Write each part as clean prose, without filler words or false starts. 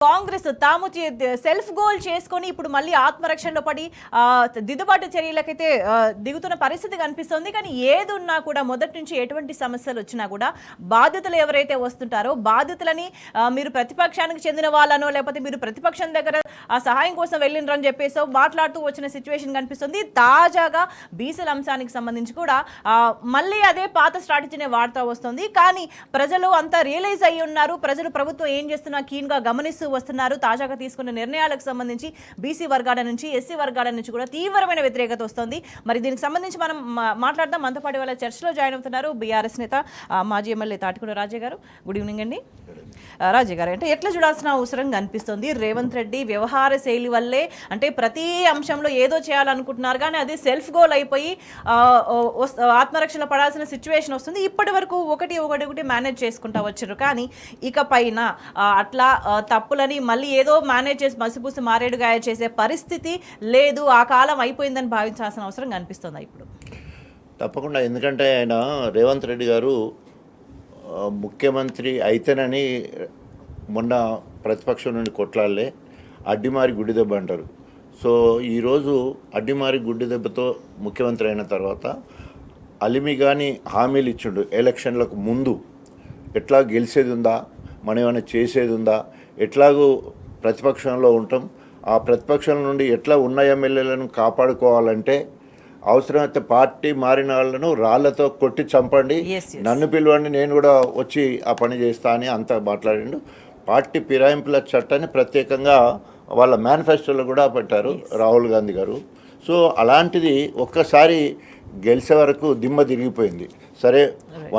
కాంగ్రెస్ తాము self goal చేసుకొని ఇప్పుడు మళ్ళీ ఆత్మరక్షణలో పడి దిద్దుబాటు చర్యలకైతే దిగుతున్న పరిస్థితి కనిపిస్తుంది. కానీ ఏదున్నా కూడా మొదటి నుంచి ఎటువంటి సమస్యలు వచ్చినా కూడా బాధితులు ఎవరైతే వస్తుంటారో బాధితులని మీరు ప్రతిపక్షానికి చెందిన వాళ్ళనో లేకపోతే మీరు ప్రతిపక్షం దగ్గర ఆ సహాయం కోసం వెళ్ళినరని చెప్పేసో మాట్లాడుతూ వచ్చిన సిచ్యువేషన్ కనిపిస్తుంది. తాజాగా బీసీల అంశానికి సంబంధించి కూడా మళ్ళీ అదే పాత స్ట్రాటజీనే వాడుతూ వస్తుంది. కానీ ప్రజలు అంతా రియలైజ్ అయ్యి ఉన్నారు. ప్రజలు ప్రభుత్వం ఏం చేస్తున్నా కీన్గా గమనిస్తూ వస్తున్నారు. తాజాగా తీసుకున్న నిర్ణయాలకు సంబంధించి బీసీ వర్గాల నుంచి ఎస్సీ వర్గాల నుంచి కూడా తీవ్రమైన వ్యతిరేకత వస్తుంది. మరి దీనికి సంబంధించి మనం మాట్లాడదాం. మనతో పాటు వాళ్ళ చర్చలో జాయిన్ అవుతున్నారు బీఆర్ఎస్ నేత మాజీ ఎమ్మెల్యే తాటికొండ రాజయ్య గారు. గుడ్ ఈవినింగ్ అండి. రాజయ్య గారు, అంటే ఎట్లా చూడాల్సిన అవసరం కనిపిస్తుంది? రేవంత్ రెడ్డి వ్యవహార శైలి వల్లే అంటే ప్రతి అంశంలో ఏదో చేయాలనుకుంటున్నారు కానీ అది సెల్ఫ్ గోల్ అయిపోయి ఆత్మరక్షణ పడాల్సిన సిచ్యువేషన్ వస్తుంది. ఇప్పటి వరకు ఒకటి మేనేజ్ చేసుకుంటా వచ్చారు. కానీ ఇక పైన అట్లా తప్పులని మళ్ళీ ఏదో మేనేజ్ చేసి మసిపూసి మారేడుగా చేసే పరిస్థితి లేదు. ఆ కాలం అయిపోయిందని భావించాల్సిన అవసరం కనిపిస్తుంది ఇప్పుడు. తప్పకుండా. ఎందుకంటే ఆయన రేవంత్ రెడ్డి గారు ముఖ్యమంత్రి అయితేనని మొన్న ప్రతిపక్షం నుండి కొట్లాడలే అడ్డిమారి గుడ్డి దెబ్బ అంటారు. సో ఈరోజు అడ్డిమారి గుడ్డి దెబ్బతో ముఖ్యమంత్రి అయిన తర్వాత అలిమి కానీ హామీలు ఇచ్చిండు. ఎలక్షన్లకు ముందు ఎట్లా గెలిచేది ఉందా, మనం ఏమైనా చేసేది ఉందా, ఎట్లాగూ ప్రతిపక్షంలో ఉంటాం, ఆ ప్రతిపక్షం నుండి ఎట్లా ఉన్న ఎమ్మెల్యేలను కాపాడుకోవాలంటే అవసరమైతే పార్టీ మారిన వాళ్ళను రాళ్లతో కొట్టి చంపండి, నన్ను పిలవండి, నేను కూడా వచ్చి ఆ పని చేస్తా అని అంతా మాట్లాడిండు. పార్టీ ఫిరాయింపుల చట్టాన్ని ప్రత్యేకంగా వాళ్ళ మేనిఫెస్టోలో కూడా పెట్టారు రాహుల్ గాంధీ గారు. సో అలాంటిది ఒక్కసారి గెలిచే వరకు దిమ్మ తిరిగిపోయింది. సరే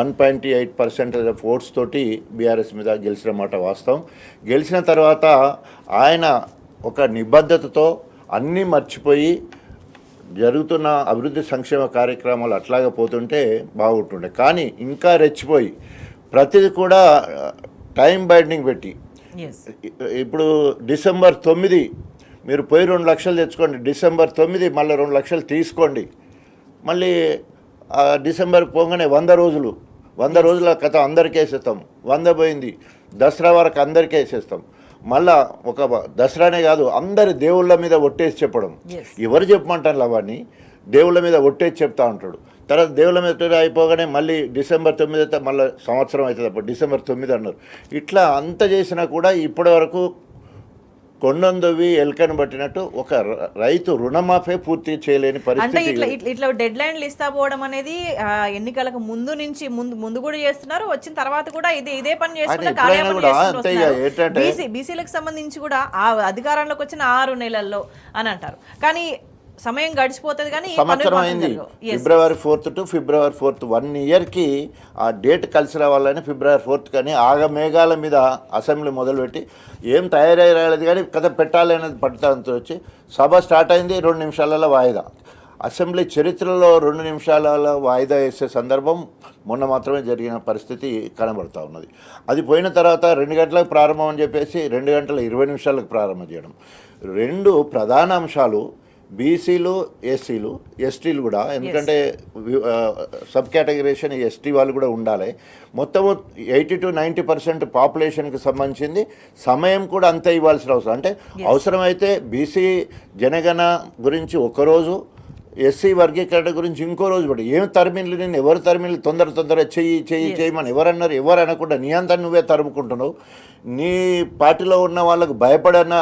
1.8% ఓట్స్ తోటి బీఆర్ఎస్ మీద గెలిచిన మాట వాస్తవం. గెలిచిన తర్వాత ఆయన ఒక నిబద్ధతతో అన్నీ మర్చిపోయి జరుగుతున్న అభివృద్ధి సంక్షేమ కార్యక్రమాలు అట్లాగే పోతుంటే బాగుంటుండే. కానీ ఇంకా రెచ్చిపోయి ప్రతిదీ కూడా టైం బైండింగ్ పెట్టి ఇప్పుడు December 9 మీరు పోయి 2 లక్షలు తెచ్చుకోండి, December 9 మళ్ళీ 2 లక్షలు తీసుకోండి, మళ్ళీ డిసెంబర్ పోగానే 100 రోజుల కథ అందరికీ వేసేస్తాం, 100 పోయింది దసరా వరకు అందరికీ వేసేస్తాం. మళ్ళా ఒక దసరానే కాదు అందరి దేవుళ్ళ మీద ఒట్టేసి చెప్పడం. ఎవరు చెప్పమంటారు అవన్నీ? దేవుళ్ళ మీద ఒట్టేసి చెప్తా ఉంటాడు. తర్వాత దేవుళ్ళ మీద అయిపోగానే మళ్ళీ December 9 అయితే మళ్ళీ సంవత్సరం అవుతుంది. అప్పుడు December 9 అన్నారు. ఇట్లా అంత చేసినా కూడా ఇప్పటి వరకు కొండందవి ఎల్కని పట్టినట్టు ఒక రైతు రుణమాఫీ పూర్తి చేయలేని పరిస్థితి. ఇట్లా డెడ్ లైన్లు ఇస్తా పోవడం అనేది ఎన్నికలకు ముందు నుంచి ముందు కూడా చేస్తున్నారు, వచ్చిన తర్వాత కూడా ఇదే పని చేస్తున్నారు. బీసీలకు సంబంధించి కూడా ఆ అధికారంలోకి వచ్చిన 6 నెలల్లో అని అంటారు. కానీ సమయం గడిచిపోతుంది. కానీ సంవత్సరం అయింది. February 4th to February 4th 1 ఇయర్కి ఆ డేట్ కలిసి రావాలని February 4th కానీ ఆగమేఘాల మీద అసెంబ్లీ మొదలుపెట్టి ఏం తయారై రాలేదు కానీ కథ పెట్టాలి అనేది పట్టుదలతో వచ్చి సభ స్టార్ట్ అయింది. 2 నిమిషాలలో వాయిదా. అసెంబ్లీ చరిత్రలో 2 నిమిషాలలో వాయిదా వేసే సందర్భం మొన్న మాత్రమే జరిగిన పరిస్థితి కనబడుతూ ఉన్నది. అది పోయిన తర్వాత 2 గంటలకు ప్రారంభం అని చెప్పేసి 2 గంటల 20 నిమిషాలకు ప్రారంభం చేయడం. 2 ప్రధాన అంశాలు బీసీలు, ఎస్సీలు, ఎస్టీలు కూడా, ఎందుకంటే సబ్ కేటగిరేషన్ ఎస్టీ వాళ్ళు కూడా ఉండాలి. మొత్తము 80 to 90% పాపులేషన్కి సంబంధించింది సమయం కూడా అంతే ఇవ్వాల్సిన అవసరం. అంటే అవసరమైతే బీసీ జనగణ గురించి ఒకరోజు, ఎస్సీ వర్గీకరణ గురించి ఇంకో రోజు పడి ఏం తరిమిళ్ళు, నేను ఎవరు తరిమిళ్ళు తొందర చేయమని ఎవరన్నారు? ఎవరు అనకుండా నీ అంతా నువ్వే తరుముకుంటున్నావు. నీ పార్టీలో ఉన్న వాళ్ళకు భయపడన్నా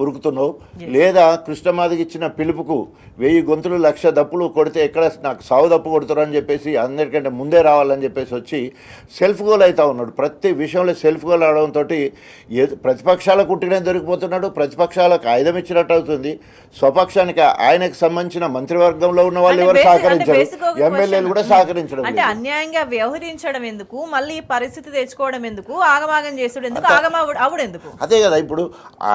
ఉరుకుతున్నావు, లేదా కృష్ణమాదికి ఇచ్చిన పిలుపుకు 1000 గొంతులు 1,00,000 దప్పులు కొడితే ఎక్కడ నాకు సావు దప్పు కొడుతారు అని చెప్పేసి అందరికంటే ముందే రావాలని చెప్పేసి వచ్చి సెల్ఫ్ గోల్ అవుతా ఉన్నాడు. ప్రతి విషయంలో సెల్ఫ్ గోల్ అవడంతో ప్రతిపక్షాలకు కుట్టినే దొరికిపోతున్నాడు, ప్రతిపక్షాలకు ఆయుధం ఇచ్చినట్టు అవుతుంది. స్వపక్షానికి ఆయనకు సంబంధించిన మంత్రివర్గంలో ఉన్న వాళ్ళు ఎవరు సహకరించారు, ఎమ్మెల్యేలు కూడా సహకరించడం. అంటే అన్యాయంగా వ్యవహరించడం ఎందుకు, మళ్ళీ పరిస్థితి తెచ్చుకోవడం ఎందుకు, ఆగమాగం చేసుడు ఎందుకు, ఆగమావుడు ఎందుకు? అదే కదా ఇప్పుడు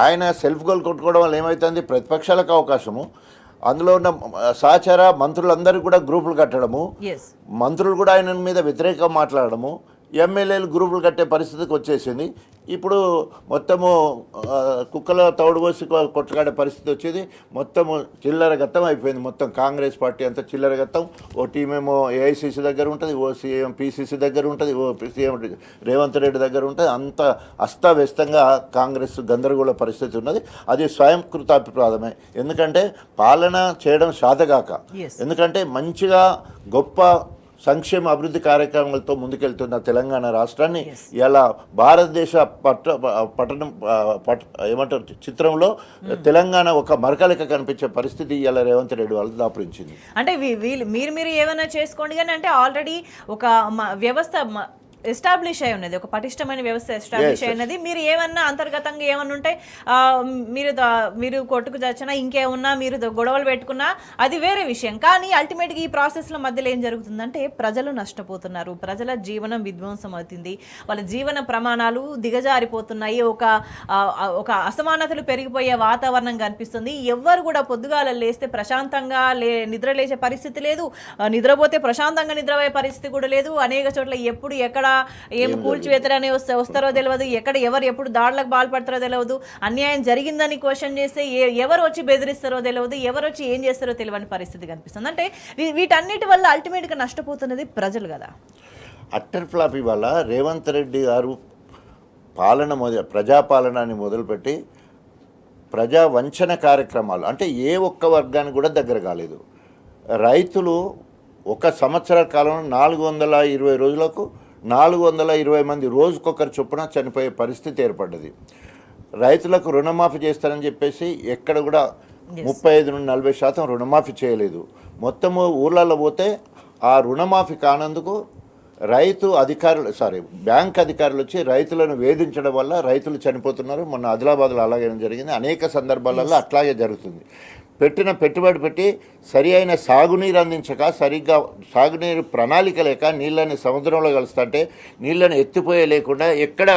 ఆయన సెల్ఫ్ గోల్ కొట్టుకోవడం వల్ల ఏమవుతుంది? ప్రతిపక్షాలకు అవకాశము, అందులో ఉన్న సహచార మంత్రులందరూ కూడా గ్రూపులు కట్టడము, మంత్రులు కూడా ఆయన మీద వ్యతిరేకంగా మాట్లాడడము, ఎమ్మెల్యేలు గ్రూపులు కట్టే పరిస్థితికి వచ్చేసింది. ఇప్పుడు మొత్తము కుక్కల తౌడు పోసి కొట్టగాడే పరిస్థితి వచ్చేది. మొత్తము చిల్లర గత్తం అయిపోయింది. మొత్తం కాంగ్రెస్ పార్టీ అంతా చిల్లర గత్తం. ఓ టీమేమో ఏఐసిసి దగ్గర ఉంటుంది, ఓ సీఎం పిసిసి దగ్గర ఉంటుంది, ఓ సీఎం రేవంత్ రెడ్డి దగ్గర ఉంటుంది. అంత అస్తవ్యస్తంగా కాంగ్రెస్ గందరగోళ పరిస్థితి ఉన్నది. అది స్వయంకృతాభిప్రాయమే. ఎందుకంటే పాలన చేయడం శాతగాక, ఎందుకంటే మంచిగా గొప్ప సంక్షేమ అభివృద్ధి కార్యక్రమాలతో ముందుకెళ్తున్న తెలంగాణ రాష్ట్రాన్ని ఇలా భారతదేశ ఏమంటారు చిత్రంలో తెలంగాణ ఒక మరకలిక కనిపించే పరిస్థితి ఇలా రేవంత్ రెడ్డి వాళ్ళు దాపురించింది. అంటే మీరు ఏమైనా చేసుకోండి కానీ అంటే ఆల్రెడీ ఒక వ్యవస్థ ఎస్టాబ్లిష్ అయి ఉన్నది, ఒక పటిష్టమైన వ్యవస్థ ఎస్టాబ్లిష్ అయినది. మీరు ఏమన్నా అంతర్గతంగా ఏమన్నా ఉంటే మీరు కొట్టుకు చచ్చినా ఇంకేమన్నా మీరు గొడవలు పెట్టుకున్నా అది వేరే విషయం. కానీ అల్టిమేట్గా ఈ ప్రాసెస్ల మధ్యలో ఏం జరుగుతుందంటే ప్రజలు నష్టపోతున్నారు, ప్రజల జీవనం విధ్వంసం అవుతుంది, వాళ్ళ జీవన ప్రమాణాలు దిగజారిపోతున్నాయి, ఒక అసమానతలు పెరిగిపోయే వాతావరణం కనిపిస్తుంది. ఎవ్వరు కూడా పొద్దుగాల లేస్తే ప్రశాంతంగా నిద్ర లేచే పరిస్థితి లేదు, నిద్రపోతే ప్రశాంతంగా నిద్రపోయే పరిస్థితి కూడా లేదు. అనేక చోట్ల ఎప్పుడు ఎక్కడ ఏం కూల్చివేతరని వస్తారో తెలియదు, ఎక్కడ ఎవరు ఎప్పుడు దాడులకు పాల్పడతారో తెలియదు, అన్యాయం జరిగిందని క్వశ్చన్ చేస్తే ఎవరు వచ్చి బెదిరిస్తారో తెలియదు, ఎవరు వచ్చి ఏం చేస్తారో తెలియని పరిస్థితి కనిపిస్తుంది. అంటే వీటన్నిటి వల్ల అల్టిమేట్గా నష్టపోతున్నది ప్రజలు కదా. అట్టర్ ఫ్లాప్ ఇవాళ రేవంత్ రెడ్డి గారు ప్రజాపాలనని మొదలుపెట్టి ప్రజా వంచన కార్యక్రమాలు అంటే ఏ ఒక్క వర్గానికి కూడా దగ్గర కాలేదు. రైతులు ఒక సంవత్సర కాలంలో 420 రోజులకు 420 మంది రోజుకొకరు చొప్పున చనిపోయే పరిస్థితి ఏర్పడ్డది. రైతులకు రుణమాఫీ చేస్తారని చెప్పేసి ఎక్కడ కూడా 35 నుండి 40% రుణమాఫీ చేయలేదు. మొత్తము ఊర్లలో పోతే ఆ రుణమాఫీ కానందుకు బ్యాంక్ అధికారులు వచ్చి రైతులను వేధించడం వల్ల రైతులు చనిపోతున్నారు. మొన్న ఆదిలాబాద్లో అలాగే జరిగింది. అనేక సందర్భాలలో అట్లాగే జరుగుతుంది. పెట్టిన పెట్టుబడి పెట్టి సరి అయిన సాగునీరు అందించక, సరిగ్గా సాగునీరు ప్రణాళిక లేక నీళ్ళని సముద్రంలో కలుస్తుంటే నీళ్ళని ఎత్తిపోయే లేకుండా ఎక్కడ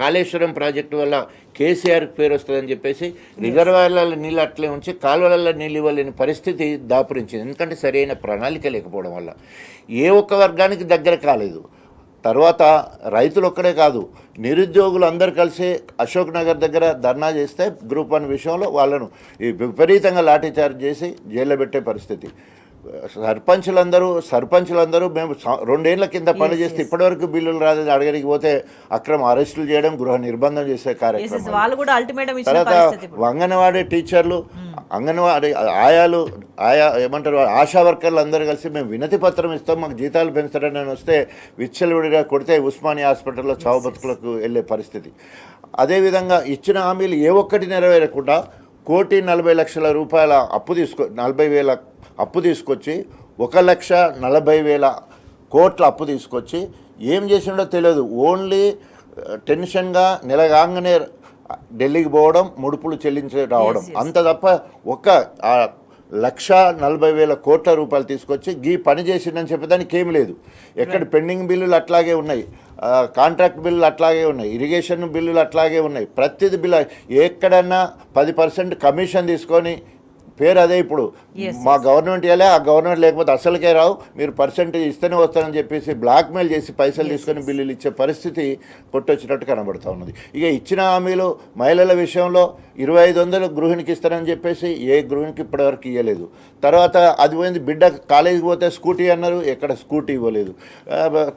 కాళేశ్వరం ప్రాజెక్టు వల్ల కేసీఆర్కి పేరు వస్తుందని చెప్పేసి రిజర్వాయర్ల నీళ్ళు అట్లే ఉంచి కాలువలలో నీళ్ళు ఇవ్వలేని పరిస్థితి దాపురించింది. ఎందుకంటే సరి అయిన ప్రణాళిక లేకపోవడం వల్ల ఏ ఒక్క వర్గానికి దగ్గర కాలేదు. తర్వాత రైతులు ఒక్కడే కాదు, నిరుద్యోగులు అందరు కలిసి అశోక్ నగర్ దగ్గర ధర్నా చేస్తే గ్రూప్ 1 విషయంలో వాళ్ళను విపరీతంగా లాఠీచార్జ్ చేసి జైల్లో పెట్టే పరిస్థితి. సర్పంచులందరూ మేము 2 ఏళ్ల కింద పని చేస్తే ఇప్పటివరకు బిల్లులు రాలేదు అడగడానికి పోతే అక్రమ అరెస్టులు చేయడం, గృహ నిర్బంధం చేసే కార్యక్రమం. తర్వాత అంగన్వాడీ టీచర్లు, అంగన్వాడీ ఏమంటారు ఆశా వర్కర్లు అందరూ కలిసి మేము వినతి పత్రం ఇస్తాం, మాకు జీతాలు పెంచుతారని వస్తే విచ్చలవిడిగా కొడితే ఉస్మానియా హాస్పిటల్లో చావు బతుకులకు వెళ్ళే పరిస్థితి. అదేవిధంగా ఇచ్చిన హామీలు ఏ ఒక్కటి నెరవేరకుండా 1,40,00,000 అప్పు తీసుకొచ్చి 1,40,000 కోట్ల అప్పు తీసుకొచ్చి ఏం చేసిండో తెలియదు. ఓన్లీ టెన్షన్గా నెలగాగానే ఢిల్లీకి పోవడం, ముడుపులు చెల్లించి రావడం, అంత తప్ప 1,40,000 కోట్ల రూపాయలు తీసుకొచ్చి గీ పని చేసిండని చెప్పేదానికి ఏమి లేదు. ఎక్కడ పెండింగ్ బిల్లులు అట్లాగే ఉన్నాయి, కాంట్రాక్ట్ బిల్లులు అట్లాగే ఉన్నాయి, ఇరిగేషన్ బిల్లులు అట్లాగే ఉన్నాయి. ప్రతిది బిల్లు ఎక్కడన్నా 10% కమిషన్ తీసుకొని పేరు అదే ఇప్పుడు మా గవర్నమెంట్ ఇవ్వలే, ఆ గవర్నమెంట్ లేకపోతే అసలుకే రావు, మీరు పర్సెంటేజ్ ఇస్తేనే వస్తారని చెప్పేసి బ్లాక్మెయిల్ చేసి పైసలు తీసుకొని బిల్లులు ఇచ్చే పరిస్థితి కొట్టొచ్చినట్టు కనబడుతూ ఉన్నది. ఇక ఇచ్చిన హామీలు మహిళల విషయంలో 2,500 గృహిణికి ఇస్తారని చెప్పేసి ఏ గృహిణికి ఇప్పటివరకు ఇవ్వలేదు. తర్వాత అది పోయింది, బిడ్డ కాలేజీకి పోతే స్కూటీ అన్నారు, ఎక్కడ స్కూటీ ఇవ్వలేదు.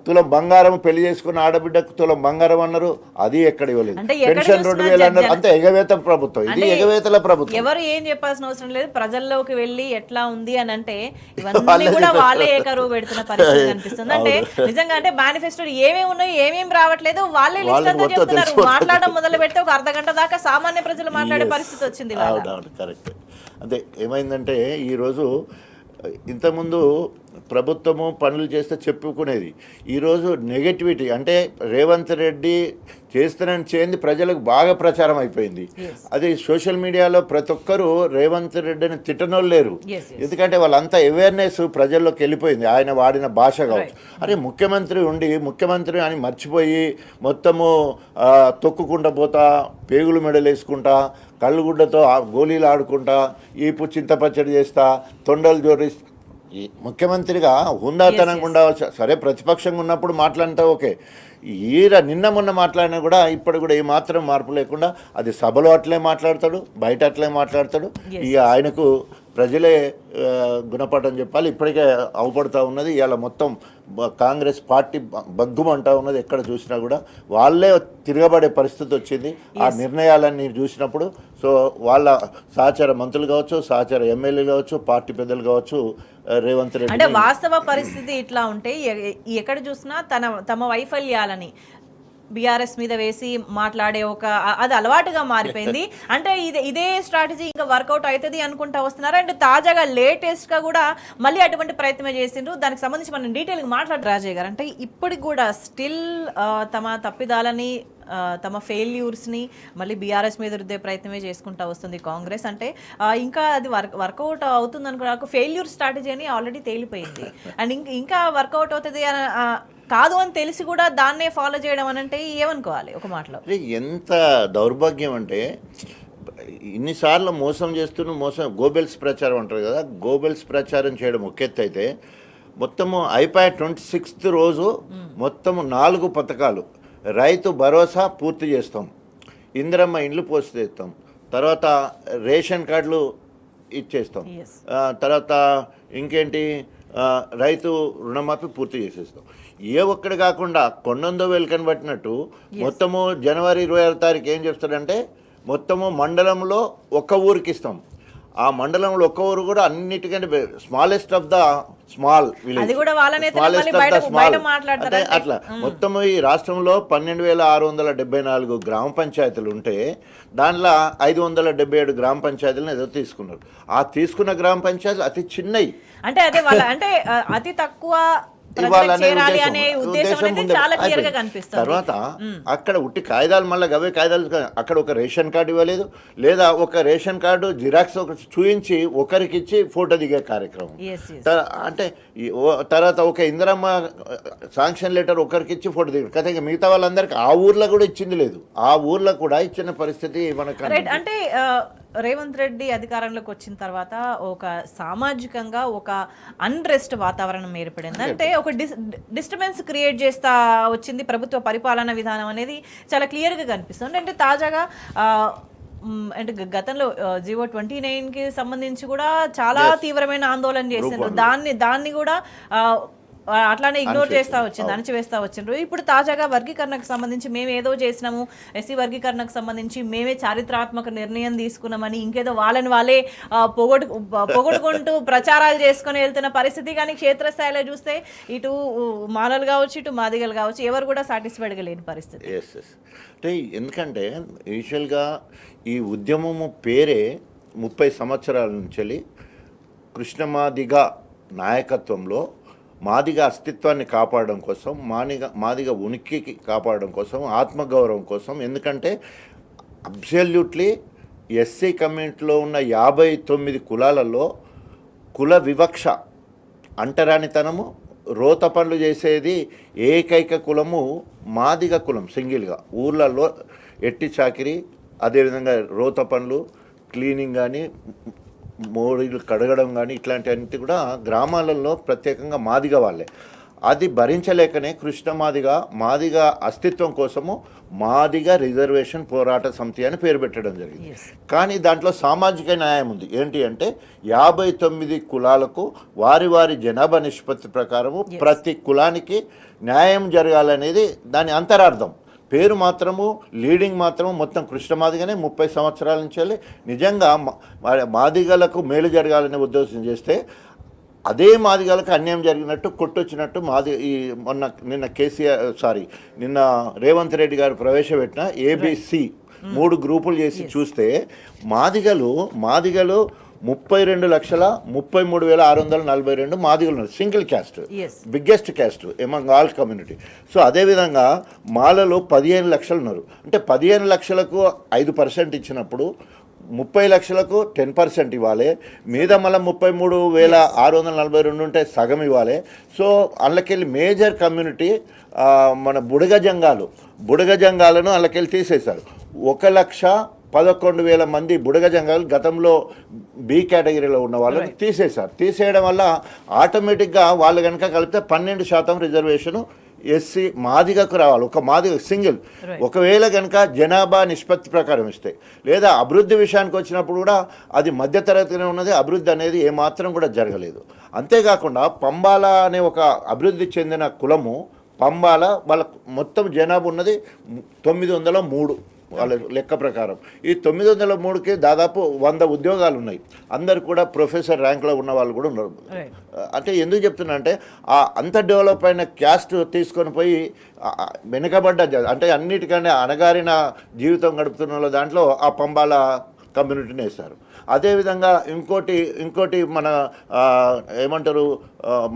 తులం బంగారం పెళ్లి చేసుకున్న ఆడబిడ్డకు తులం బంగారం అన్నారు, అది ఎక్కడ ఇవ్వలేదు. పెన్షన్ 2,000 అన్నారు. అంతే ఎగవేత ప్రభుత్వం, ఇది ఎగవేతల ప్రభుత్వం. ఎవరు ఏం చెప్పాల్సిన అవసరం లేదు. ప్రజల్లోకి వెళ్ళి ఎట్లా ఉంది అని అంటే ఇవన్నీ కూడా వాళ్ళే ఏకరువు పెడుతున్న పరిస్థితి కనిపిస్తుంది. అంటే నిజంగా అంటే మేనిఫెస్టో ఏమేమి ఉన్నాయో ఏమేమి రావట్లేదు వాళ్ళే లిస్ట్ అంతా చెప్తున్నారు. మాట్లాడడం మొదలు పెడితే ఒక అర్ధగంట దాకా సామాన్య ప్రజలు మాట్లాడే పరిస్థితి వచ్చింది. కరెక్ట్. అంటే ఏమైందంటే ఈరోజు ఇంతకుముందు ప్రభుత్వము పనులు చేస్తే చెప్పుకునేది, ఈరోజు నెగటివిటీ అంటే రేవంత్ రెడ్డి చేస్తానని చేయండి ప్రజలకు బాగా ప్రచారం అయిపోయింది. అది సోషల్ మీడియాలో ప్రతి ఒక్కరూ రేవంత్ రెడ్డిని తిట్టనోళ్ళు లేరు. ఎందుకంటే వాళ్ళంతా అవేర్నెస్ ప్రజల్లోకి వెళ్ళిపోయింది. ఆయన వాడిన భాష కావచ్చు, అరే ముఖ్యమంత్రి అని మర్చిపోయి మొత్తము తొక్కుకుంటా పోతా, పేగులు మెడలు వేసుకుంటా, కళ్ళుగుడ్డతో గోళీలు ఆడుకుంటా, ఈపు చింతపచ్చడి చేస్తా, తొండలు జోరిస్తా, ఈ ముఖ్యమంత్రిగా హుందాతనంగా ఉండవలసి, సరే ప్రతిపక్షంగా ఉన్నప్పుడు మాట్లాడితే ఓకే, నిన్న మొన్న మాట్లాడినా కూడా ఇప్పుడు కూడా ఏమాత్రం మార్పు లేకుండా అది సభలో అట్లే మాట్లాడతాడు, బయట అట్లే మాట్లాడతాడు. ఇక ఆయనకు ప్రజలే గుణపాఠం చెప్పాలి. ఇప్పటికే అవపడుతూ ఉన్నది. ఇవాళ మొత్తం కాంగ్రెస్ పార్టీ బగ్గుమంటా ఉన్నది. ఎక్కడ చూసినా కూడా వాళ్ళే తిరగబడే పరిస్థితి వచ్చింది ఆ నిర్ణయాలన్నీ చూసినప్పుడు. సో వాళ్ళ సహచార మంత్రులు కావచ్చు, సహచార ఎమ్మెల్యేలు కావచ్చు, పార్టీ పెద్దలు కావచ్చు, రేవంత్ రెడ్డి అంటే వాస్తవ పరిస్థితి ఇట్లా ఉంటే ఎక్కడ చూసినా తమ వైఫల్యాలని బీఆర్ఎస్ మీద వేసి మాట్లాడే అది అలవాటుగా మారిపోయింది. అంటే ఇదే స్ట్రాటజీ ఇంకా వర్కౌట్ అవుతుంది అనుకుంటా వస్తున్నారు. అండ్ తాజాగా లేటెస్ట్గా కూడా మళ్ళీ అటువంటి ప్రయత్నమే చేసిండ్రు. దానికి సంబంధించి మనం డీటెయిల్గా మాట్లాడు రాజయ్య గారు. అంటే ఇప్పటికి కూడా స్టిల్ తమ తప్పిదాలని తమ ఫెయిల్యూర్స్ని మళ్ళీ బీఆర్ఎస్ మీద రుద్దే ప్రయత్నమే చేసుకుంటూ వస్తుంది కాంగ్రెస్. అంటే ఇంకా అది వర్కౌట్ అవుతుంది అనుకో, ఫెయిల్యూర్ స్ట్రాటజీ అని ఆల్రెడీ తేలిపోయింది. అండ్ ఇంకా వర్కౌట్ అవుతుంది కాదు అని తెలిసి కూడా దాన్నే ఫాలో చేయడం అని అంటే ఏమనుకోవాలి ఒక మాటలో? ఎంత దౌర్భాగ్యం అంటే ఇన్నిసార్లు మోసం గోబెల్స్ ప్రచారం అంటారు కదా, గోబెల్స్ ప్రచారం చేయడం ఒక ఎత్తు అయితే, మొత్తము అయిపోయే 26th రోజు మొత్తము 4 పథకాలు, రైతు భరోసా పూర్తి చేస్తాం, ఇందిరమ్మ ఇండ్లు పూర్తి చేస్తాం, తర్వాత రేషన్ కార్డులు ఇచ్చేస్తాం, తర్వాత ఇంకేంటి రైతు రుణమాఫీ పూర్తి చేసేస్తాం. ఏ ఒక్కటి కాకుండా కొండందో వెల్కని పట్టినట్టు మొత్తము జనవరి 26వ తారీఖు ఏం చెప్తాడంటే మొత్తము మండలంలో ఒక్క ఊరికి ఇస్తాం. ఆ మండలంలో ఒక్క ఊరు కూడా అన్నిటికంటే smallest of the small village, అంటే అట్లా మొత్తం ఈ రాష్ట్రంలో 12,674 గ్రామ పంచాయతీలు ఉంటే దాంట్లో 577 గ్రామ పంచాయతీలను ఏదో తీసుకున్నారు. ఆ తీసుకున్న గ్రామ పంచాయతీలు అతి చిన్నవి, అంటే అతి తక్కువ తర్వాత అక్కడ ఉట్టి కాగితాలు, మళ్ళీ అవే కాగితాలు, అక్కడ ఒక రేషన్ కార్డు ఇవ్వలేదు, లేదా ఒక రేషన్ కార్డు జిరాక్స్ ఒకటి చూయించి ఒకరికి ఇచ్చి ఫోటో దిగే కార్యక్రమం. అంటే తర్వాత ఒక ఇందిరమ్మ శాంక్షన్ లెటర్ ఒకరికి ఇచ్చి ఫోటో దిగారు కదా, మిగతా వాళ్ళందరికీ ఆ ఊర్లో కూడా ఇచ్చింది లేదు. ఆ ఊర్లో కూడా ఇచ్చిన పరిస్థితి మనకు. అంటే రేవంత్ రెడ్డి అధికారంలోకి వచ్చిన తర్వాత ఒక సామాజికంగా ఒక అన్రెస్ట్ వాతావరణం ఏర్పడింది. అంటే ఒక డిస్టర్బెన్స్ క్రియేట్ చేస్తా వచ్చింది ప్రభుత్వ పరిపాలన విధానం అనేది చాలా క్లియర్గా కనిపిస్తుంది. అంటే తాజాగా అంటే గతంలో జీవో 29కి సంబంధించి కూడా చాలా తీవ్రమైన ఆందోళన చేసిండ్రు. దాన్ని కూడా అట్లానే ఇగ్నోర్ చేస్తూ వచ్చింది, అణచివేస్తూ వచ్చిండ్రు. ఇప్పుడు తాజాగా వర్గీకరణకు సంబంధించి మేము ఏదో చేసినాము, ఎస్సీ వర్గీకరణకు సంబంధించి మేమే చారిత్రాత్మక నిర్ణయం తీసుకున్నామని ఇంకేదో వాళ్ళే పొగొట్టుకుంటూ ప్రచారాలు చేసుకుని వెళ్తున్న పరిస్థితి. కానీ క్షేత్రస్థాయిలో చూస్తే ఇటు మాలలు కావచ్చు, ఇటు మాదిగలు కావచ్చు, ఎవరు కూడా సాటిస్ఫైడ్గా లేని పరిస్థితి. అంటే ఎందుకంటే యూజువల్గా ఈ ఉద్యమము పేరే 30 సంవత్సరాల నుంచి కృష్ణమాదిగ నాయకత్వంలో మాదిగ అస్తిత్వాన్ని కాపాడడం కోసం, మాదిగ ఉనికికి కాపాడడం కోసం, ఆత్మగౌరవం కోసం. ఎందుకంటే అబ్సల్యూట్లీ ఎస్సీ కమ్యూనిటీలో ఉన్న 59 కులాలలో కుల వివక్ష, అంటరానితనము, రోత పనులు చేసేది ఏకైక కులము మాదిగ కులం. సింగిల్గా ఊర్లలో ఎట్టి చాకిరి, అదేవిధంగా రోత పనులు, క్లీనింగ్ కానీ, మోడీలు కడగడం కానీ ఇట్లాంటివన్నీ కూడా గ్రామాలలో ప్రత్యేకంగా మాదిగ వాళ్ళే. అది భరించలేకనే మాదిగ అస్తిత్వం కోసము మాదిగ రిజర్వేషన్ పోరాట సమితి అని పేరు పెట్టడం జరిగింది. కానీ దాంట్లో సామాజిక న్యాయం ఉంది. ఏంటి అంటే 59 కులాలకు వారి జనాభా నిష్పత్తి ప్రకారము ప్రతి కులానికి న్యాయం జరగాలనేది దాని అంతరార్థం. పేరు మాత్రము, లీడింగ్ మాత్రము మొత్తం కృష్ణమాదిగనే 30 సంవత్సరాల నుంచి నిజంగా మాదిగలకు మేలు జరగాలనే ఉద్దేశం చేస్తే అదే మాదిగలకు అన్యాయం జరిగినట్టు కొట్టొచ్చినట్టు నిన్న రేవంత్ రెడ్డి గారు ప్రవేశపెట్టిన ఏబిసి 3 గ్రూపులు చేసి చూస్తే మాదిగలు 32,33,642 మాదిగలు ఉన్నారు. Single caste, biggest caste among all community. So అదేవిధంగా మాలలో 15 లక్షలు ఉన్నారు. అంటే 15 లక్షలకు 5% ఇచ్చినప్పుడు 30 లక్షలకు 10% ఇవ్వాలి. మీద మళ్ళీ 33,642 ఉంటే సగం ఇవ్వాలి. సో అందులోకెళ్ళి మేజర్ కమ్యూనిటీ మన బుడగ జంగాలను అందులోకెళ్ళి తీసేశారు. 11,000 మంది బుడగ జంగాలు గతంలో బి కేటగిరీలో ఉన్న వాళ్ళని తీసేశారు. తీసేయడం వల్ల ఆటోమేటిక్గా వాళ్ళు కనుక కలిపితే 12% రిజర్వేషను ఎస్సీ మాదిగకు రావాలి. ఒక మాదిగ సింగిల్. ఒకవేళ కనుక జనాభా నిష్పత్తి ప్రకారం ఇస్తే, లేదా అభివృద్ధి విషయానికి వచ్చినప్పుడు కూడా అది మధ్యతరగతిలో ఉన్నది. అభివృద్ధి అనేది ఏమాత్రం కూడా జరగలేదు. అంతేకాకుండా పంబాల అనే ఒక అభివృద్ధి చెందిన కులము పంబాల వాళ్ళ మొత్తం జనాభా ఉన్నది 903 వాళ్ళ లెక్క ప్రకారం. ఈ 903కి దాదాపు 100 ఉద్యోగాలు ఉన్నాయి. అందరు కూడా ప్రొఫెసర్ ర్యాంక్లో ఉన్న వాళ్ళు కూడా ఉన్నారు. అంటే ఎందుకు చెప్తున్నా అంటే అంత డెవలప్ అయిన క్యాస్ట్ తీసుకొని పోయి వెనుకబడ్డ అంటే అన్నిటికంటే అణగారిన జీవితం గడుపుతున్న దాంట్లో ఆ పంబాల కమ్యూనిటీని వేస్తారు. అదేవిధంగా ఇంకోటి మన ఏమంటారు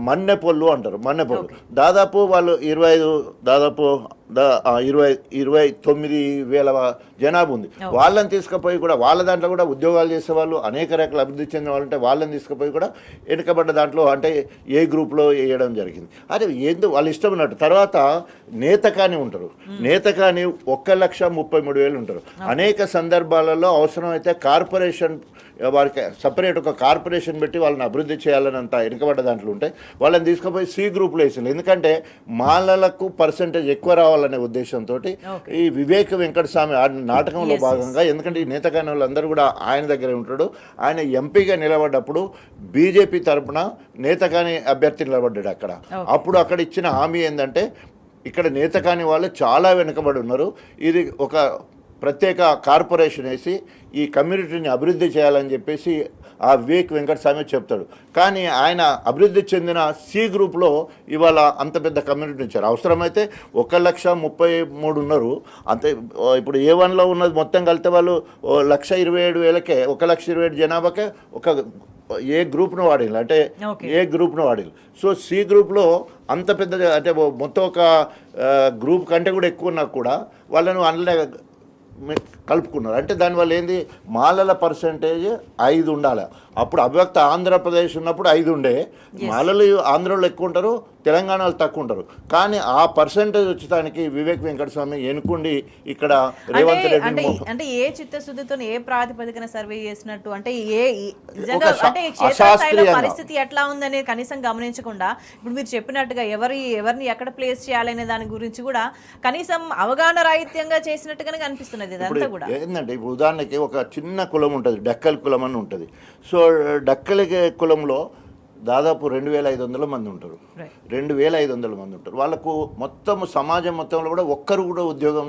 మన్నెపొల్లు అంటారు. మన్నెపొల్లు దాదాపు వాళ్ళు 29,000 జనాభా ఉంది. వాళ్ళని తీసుకుపోయి కూడా వాళ్ళ దాంట్లో కూడా ఉద్యోగాలు చేసేవాళ్ళు, అనేక రకాల అభివృద్ధి చెందిన వాళ్ళు ఉంటే వాళ్ళని తీసుకుపోయి కూడా వెనుకబడ్డ దాంట్లో అంటే ఏ గ్రూప్లో వేయడం జరిగింది. అదే ఏందో వాళ్ళు ఇష్టం ఉన్నట్టు. తర్వాత నేతకాని ఉంటారు. నేతకాని 1,33,000 ఉంటారు. అనేక సందర్భాలలో అవసరమైతే కార్పొరేషన్ వారికి సపరేట్ ఒక కార్పొరేషన్ పెట్టి వాళ్ళని అభివృద్ధి చేయాలనంత వెనుకబడ్డ దాంట్లో ఉంటాయి. వాళ్ళని తీసుకుపోయి సి గ్రూప్లో వేసింది. ఎందుకంటే మాలలకు పర్సెంటేజ్ ఎక్కువ రావాలనే ఉద్దేశంతో ఈ వివేక్ వెంకటస్వామి ఆడిన నాటకంలో భాగంగా, ఎందుకంటే ఈ నేతకాని వాళ్ళందరూ కూడా ఆయన దగ్గరే ఉంటాడు. ఆయన ఎంపీగా నిలబడ్డప్పుడు బీజేపీ తరఫున నేతకాని అభ్యర్థి నిలబడ్డాడు అక్కడ. అప్పుడు అక్కడ ఇచ్చిన హామీ ఏంటంటే ఇక్కడ నేతకాని వాళ్ళు చాలా వెనుకబడి ఉన్నారు, ఇది ఒక ప్రత్యేక కార్పొరేషన్ వేసి ఈ కమ్యూనిటీని అభివృద్ధి చేయాలని చెప్పేసి ఆ వివేక్ వెంకటస్వామి చెప్తాడు. కానీ ఆయన అభివృద్ధి చెందిన సి గ్రూప్లో ఇవాళ అంత పెద్ద కమ్యూనిటీ ఇచ్చారు. అవసరమైతే 1,33,000 ఉన్నారు. అంతే ఇప్పుడు A1లో ఉన్నది మొత్తం కలితే వాళ్ళు 1,27,000కే 1,27,000 జనాభాకే ఒక ఏ గ్రూప్ను వాడిల్లు, అంటే ఏ గ్రూప్ను వాడిల్లు. సో సి గ్రూప్లో అంత పెద్ద అంటే మొత్తం ఒక గ్రూప్ కంటే కూడా ఎక్కువ ఉన్నా కూడా వాళ్ళను అందులో కలుపుకున్నారు. అంటే దానివల్ల ఏంది, మాలల పర్సంటేజ్ 5 ఉండాలి. అప్పుడు అవ్యక్త ఆంధ్రప్రదేశ్ ఉన్నప్పుడు 5 ఉండే. మాలలు ఆంధ్రలో ఎక్కువ ఉంటారు, తెలంగాణలో తక్కువ ఉంటారు. కానీ ఆ పర్సంటేజ్ వచ్చేదానికి వివేక్ వెంకటస్వామి ఎన్నుకుండి ఇక్కడ రేవంత్ రెడ్డి అంటే ఏ చిత్తశుద్ధితో ఏ ప్రాతిపదికన సర్వే చేసినట్టు, అంటే పరిస్థితి ఎట్లా ఉందనేది కనీసం గమనించకుండా ఇప్పుడు మీరు చెప్పినట్టుగా ఎవరిని ఎక్కడ ప్లేస్ చేయాలనే దాని గురించి కూడా కనీసం అవగాహన రాహిత్యంగా చేసినట్టుగానే కనిపిస్తున్నది. ఏంటంటే ఇప్పుడు ఉదాహరణకి ఒక చిన్న కులం ఉంటుంది, డక్కల్ కులం అని ఉంటుంది. సో డక్కల్ కులంలో దాదాపు 2,500 మంది ఉంటారు. 2,500 మంది ఉంటారు. వాళ్ళకు మొత్తం సమాజం మొత్తంలో కూడా ఒక్కరు కూడా ఉద్యోగం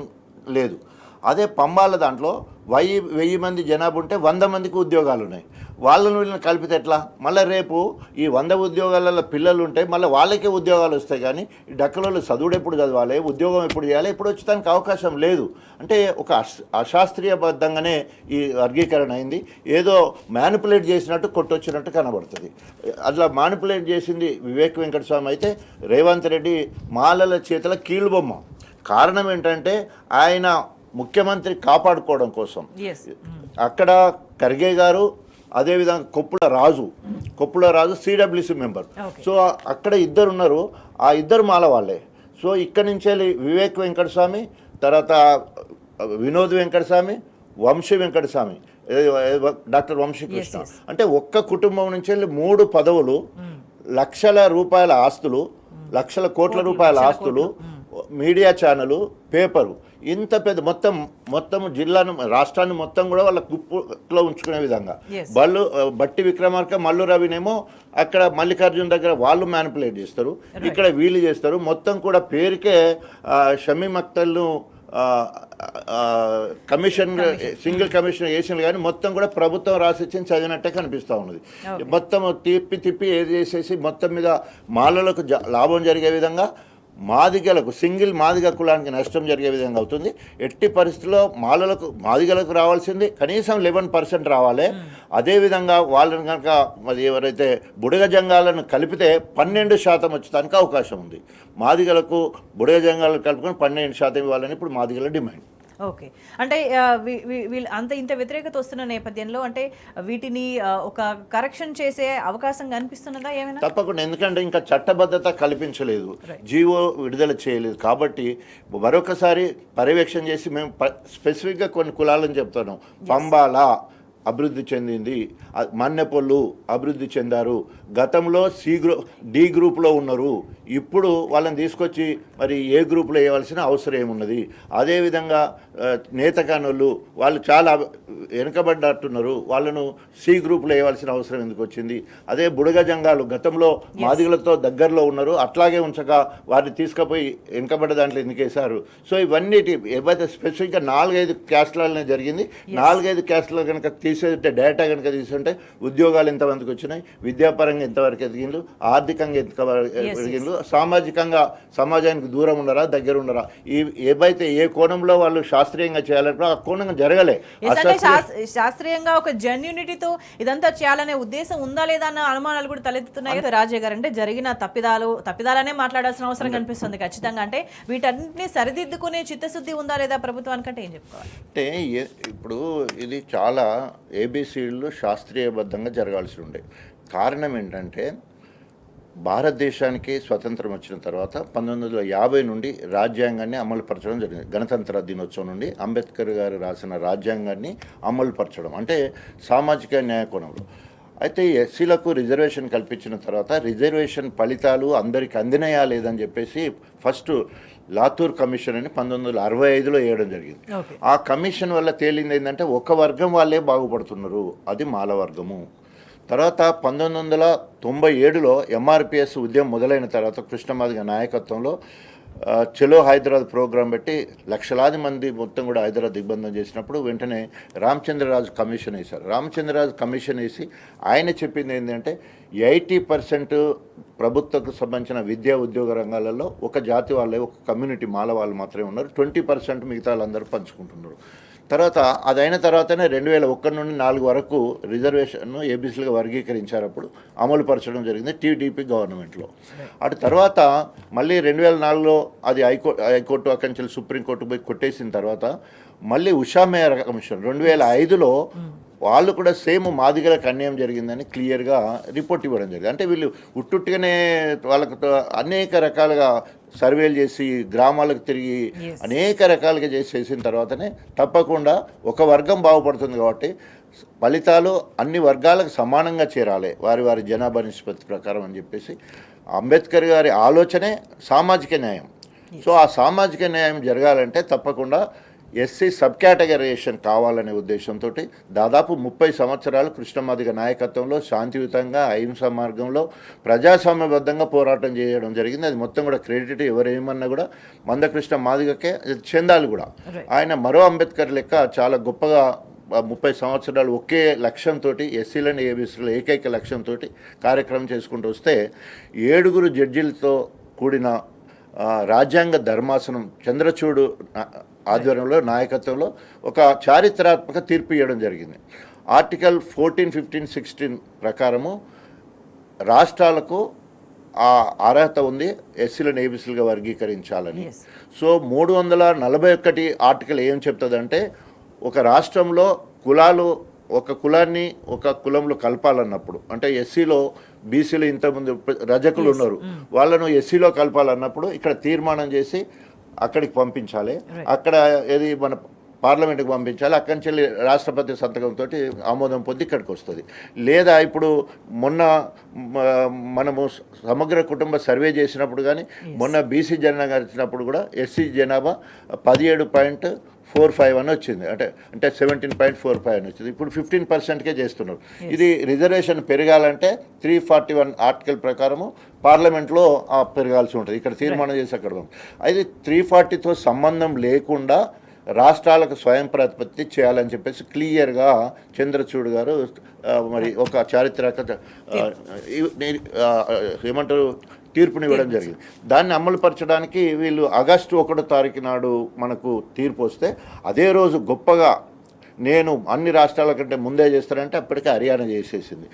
లేదు. అదే పంబాల దాంట్లో 1,000 మంది జనాభా ఉంటే 100 మందికి ఉద్యోగాలు ఉన్నాయి. వీళ్ళని కలిపితే ఎట్లా? మళ్ళీ రేపు ఈ 100 ఉద్యోగాలలో పిల్లలు ఉంటే మళ్ళీ వాళ్ళకే ఉద్యోగాలు వస్తాయి. కానీ ఈ డక్కలలో చదువుడు ఎప్పుడు చదవాలి, ఉద్యోగం ఎప్పుడు చేయాలి, ఎప్పుడు వచ్చేదానికి అవకాశం లేదు. అంటే ఒక అశాస్త్రీయబద్ధంగానే ఈ వర్గీకరణ అయింది. ఏదో మ్యానిపులేట్ చేసినట్టు కొట్టొచ్చినట్టు కనబడుతుంది. అట్లా మ్యానిపులేట్ చేసింది వివేక్ వెంకటస్వామి అయితే రేవంత్ రెడ్డి మాలల చేతుల కీలుబొమ్మ. కారణం ఏంటంటే ఆయన ముఖ్యమంత్రి కాపాడుకోవడం కోసం అక్కడ ఖర్గే గారు, అదేవిధంగా కొప్పుల రాజు సిడబ్ల్యూసి మెంబర్. సో అక్కడ 2 ఉన్నారు. ఆ 2 మాల వాళ్ళే. సో ఇక్కడి నుంచి వివేక్ వెంకటస్వామి, తర్వాత వినోద్ వెంకటస్వామి, వంశీ వెంకటస్వామి, డాక్టర్ వంశీకృష్ణ. అంటే ఒక్క కుటుంబం నుంచి 3 పదవులు, లక్షల రూపాయల ఆస్తులు, లక్షల కోట్ల రూపాయల ఆస్తులు, మీడియా ఛానలు, పేపరు, ఇంత పెద్ద మొత్తం జిల్లాను, రాష్ట్రాన్ని మొత్తం కూడా వాళ్ళ గుప్పులో ఉంచుకునే విధంగా బట్టి విక్రమార్క, మల్లు రవినేమో అక్కడ మల్లికార్జున దగ్గర వాళ్ళు మ్యానిపులేట్ చేస్తారు, ఇక్కడ వీళ్ళు చేస్తారు. మొత్తం కూడా పేరుకే షమీమ్ అఖ్తర్ను కమిషన్, సింగిల్ కమిషనర్ వేసింది. కానీ మొత్తం కూడా ప్రభుత్వం రాసిచ్చింది చదివినట్టే కనిపిస్తూ ఉన్నది. మొత్తం తిప్పి ఏది చేసేసి మొత్తం మీద మాలలకు లాభం జరిగే విధంగా, మాదిగలకు సింగిల్ మాదిగ కులానికి నష్టం జరిగే విధంగా అవుతుంది. ఎట్టి పరిస్థితుల్లో మాదిగలకు రావాల్సింది కనీసం 11% రావాలి. అదేవిధంగా వాళ్ళని కనుక మరి ఎవరైతే బుడగ జంగాలను కలిపితే 12% వచ్చేదానికి అవకాశం ఉంది. మాదిగలకు బుడగ జంగాలను కలుపుకొని 12% ఇవ్వాలని ఇప్పుడు మాదిగల డిమాండ్. ఓకే. అంటే వీళ్ళు అంత ఇంత వ్యతిరేకత వస్తున్న నేపథ్యంలో అంటే వీటిని ఒక కరెక్షన్ చేసే అవకాశం కనిపిస్తున్నదా ఏమైనా? తప్పకుండా, ఎందుకంటే ఇంకా చట్టబద్ధత కల్పించలేదు, రైట్. జీవో విడుదల చేయలేదు. కాబట్టి మరొకసారి పర్యవేక్షణ చేసి మేము స్పెసిఫిక్గా కొన్ని కులాలను చెప్తాను. పంబాల అభివృద్ధి చెందింది, మన్నెపొల్లు అభివృద్ధి చెందారు, గతంలో డి గ్రూప్లో ఉన్నారు, ఇప్పుడు వాళ్ళని తీసుకొచ్చి మరి ఏ గ్రూప్లో వేయవలసిన అవసరం ఏమున్నది. అదేవిధంగా నేతకానోళ్ళు వాళ్ళు చాలా వెనుకబడ్డట్టున్నారు, వాళ్ళను సి గ్రూప్లో వేయవలసిన అవసరం ఎందుకు వచ్చింది. అదే బుడగ జంగాలు గతంలో మాదిగలతో దగ్గరలో ఉన్నారు, అట్లాగే ఉంచక వారిని తీసుకుపోయి వెనుకబడ్డ దాంట్లో ఎందుకు వేశారు. సో ఇవన్నిటి ఏవైతే స్పెసిఫిక్గా 4-5 క్యాస్ట్లనే జరిగింది. 4-5 క్యాస్ట్లు కనుక తీసేస్తే డేటా కనుక తీసుకుంటే ఉద్యోగాలు ఎంతమందికి వచ్చినాయి, విద్యాపరంగా ఎంతవరకు ఎదిగిండ్రు, ఆర్థికంగా ఎంత ఎదిగిండ్రు, సామాజికంగా సమాజానికి దూరం ఉన్నారా దగ్గర ఉన్నారా, ఏవైతే ఏ కోణంలో వాళ్ళు శాస్త్రీయంగా చేయాలంటే ఆ కోణంగా జరగలే. శాస్త్రీయంగా ఒక జెన్యూనిటీతో ఇదంతా చేయాలనే ఉద్దేశం ఉందా లేదా అన్న అనుమానాలు కూడా తలెత్తుతున్నాయి. రాజయ్య గారు, అంటే జరిగిన తప్పిదాలనే మాట్లాడాల్సిన అవసరం కనిపిస్తుంది ఖచ్చితంగా. అంటే వీటన్నిటిని సరిదిద్దుకునే చిత్తశుద్ధి ఉందా లేదా ప్రభుత్వానికంటే ఏం చెప్పుకోవాలి? అంటే ఇప్పుడు ఇది చాలా ఏబిసిడ్లు శాస్త్రీయబద్ధంగా జరగాల్సి ఉండే. కారణం ఏంటంటే భారతదేశానికి స్వతంత్రం వచ్చిన తర్వాత 1950 నుండి రాజ్యాంగాన్ని అమలుపరచడం జరిగింది. గణతంత్ర దినోత్సవం నుండి అంబేద్కర్ గారు రాసిన రాజ్యాంగాన్ని అమలుపరచడం అంటే సామాజిక న్యాయ కోణంలో. అయితే ఎస్సీలకు రిజర్వేషన్ కల్పించిన తర్వాత రిజర్వేషన్ ఫలితాలు అందరికి అందినయా లేదని చెప్పేసి ఫస్ట్ లాతూర్ కమిషన్ అని 1965లో వేయడం జరిగింది. ఆ కమిషన్ వల్ల తేలింది ఏంటంటే ఒక వర్గం వాళ్ళే బాగుపడుతున్నారు, అది మాల వర్గము. తర్వాత 1997లో ఎంఆర్పిఎస్ ఉద్యమం మొదలైన తర్వాత కృష్ణమాదిగ నాయకత్వంలో చలో హైదరాబాద్ ప్రోగ్రాం పెట్టి లక్షలాది మంది మొత్తం కూడా హైదరాబాద్ దిగ్బంధం చేసినప్పుడు వెంటనే రామచంద్రరాజు కమిషన్ వేశారు. రామచంద్రరాజు కమిషన్ వేసి ఆయన చెప్పింది ఏంటంటే 80% ప్రభుత్వకు సంబంధించిన విద్యా ఉద్యోగ రంగాలలో ఒక జాతి వాళ్ళే, ఒక కమ్యూనిటీ మాల వాళ్ళు మాత్రమే ఉన్నారు, 20% మిగతా వాళ్ళందరూ పంచుకుంటున్నారు. తర్వాత అదైన తర్వాతనే 2001 నుండి 4 వరకు రిజర్వేషన్ను ఏబీసీలుగా వర్గీకరించారు. అప్పుడు అమలుపరచడం జరిగింది టీడీపీ గవర్నమెంట్లో. అటు తర్వాత మళ్ళీ 2004లో అది హైకోర్టు అక్కడి నుంచి సుప్రీంకోర్టు పోయి కొట్టేసిన తర్వాత మళ్ళీ ఉషా మేయర్ కమిషన్ 2005లో వాళ్ళు కూడా సేమ్ మాదిగలకు అన్యాయం జరిగిందని క్లియర్గా రిపోర్ట్ ఇవ్వడం జరిగింది. అంటే వీళ్ళు ఉట్టుట్టుగానే వాళ్ళకు అనేక రకాలుగా సర్వేలు చేసి గ్రామాలకు తిరిగి అనేక రకాలుగా చేసిన తర్వాతనే తప్పకుండా ఒక వర్గం బాగుపడుతుంది. కాబట్టి ఫలితాలు అన్ని వర్గాలకు సమానంగా చేరాలి వారి వారి జనాభా నిష్పత్తి ప్రకారం అని చెప్పేసి అంబేద్కర్ గారి ఆలోచనే సామాజిక న్యాయం. సో ఆ సామాజిక న్యాయం జరగాలంటే తప్పకుండా ఎస్సీ సబ్ కేటగరైజేషన్ కావాలనే ఉద్దేశంతో దాదాపు 30 సంవత్సరాలు కృష్ణమాదిగ నాయకత్వంలో శాంతియుతంగా అహింసా మార్గంలో ప్రజాస్వామ్యబద్ధంగా పోరాటం చేయడం జరిగింది. అది మొత్తం కూడా క్రెడిట్ ఎవరేమన్నా కూడా మందకృష్ణ మాదిగకే చెందాలి కూడా. ఆయన మరో అంబేద్కర్ లెక్క చాలా గొప్పగా 30 సంవత్సరాలు ఒకే లక్ష్యంతో ఎస్సీలను ఏబీసీలు ఏకైక లక్ష్యంతో కార్యక్రమం చేసుకుంటూ వస్తే 7 జడ్జీలతో కూడిన రాజ్యాంగ ధర్మాసనం చంద్రచూడు ఆధ్వర్యంలో నాయకత్వంలో ఒక చారిత్రాత్మక తీర్పు ఇవ్వడం జరిగింది. ఆర్టికల్ 14, 15, 16 ప్రకారము రాష్ట్రాలకు ఆ అర్హత ఉంది ఎస్సీలను ఏబీసీలుగా వర్గీకరించాలని. సో 341 ఆర్టికల్ ఏం చెప్తుందంటే ఒక రాష్ట్రంలో కులాలు ఒక కులాన్ని ఒక కులంలో కలపాలన్నప్పుడు, అంటే ఎస్సీలో బీసీలో ఇంతకుముందు రజకులు ఉన్నారు, వాళ్ళను ఎస్సీలో కలపాలన్నప్పుడు ఇక్కడ తీర్మానం చేసి అక్కడికి పంపించాలి. అక్కడ ఏది మన పార్లమెంట్కి పంపించాలి. అక్కడి నుంచి రాష్ట్రపతి సంతకంతో ఆమోదం పొంది ఇక్కడికి వస్తుంది. లేదా ఇప్పుడు మొన్న మనము సమగ్ర కుటుంబ సర్వే చేసినప్పుడు కానీ మొన్న బీసీ జనాభా ఇచ్చినప్పుడు కూడా ఎస్సీ జనాభా 17.45 అని వచ్చింది. అంటే 17.45 అని వచ్చింది. ఇప్పుడు 15%కే చేస్తున్నారు. ఇది రిజర్వేషన్ పెరగాలంటే 341 ఆర్టికల్ ప్రకారము పార్లమెంట్లో పెరగాల్సి ఉంటుంది. ఇక్కడ తీర్మానం చేసి అక్కడ అయితే 340తో సంబంధం లేకుండా రాష్ట్రాలకు స్వయం ప్రతిపత్తి చేయాలని చెప్పేసి క్లియర్గా చంద్రచూడ్ గారు మరి ఒక చారిత్రక ఏమంటారు తీర్పునివ్వడం జరిగింది. దాన్ని అమలుపరచడానికి వీళ్ళు ఆగస్టు 1 తారీఖు నాడు మనకు తీర్పు వస్తే అదే రోజు గొప్పగా నేను అన్ని రాష్ట్రాల కంటే ముందే చేస్తానంటే అప్పటికే హర్యానా చేసేసింది.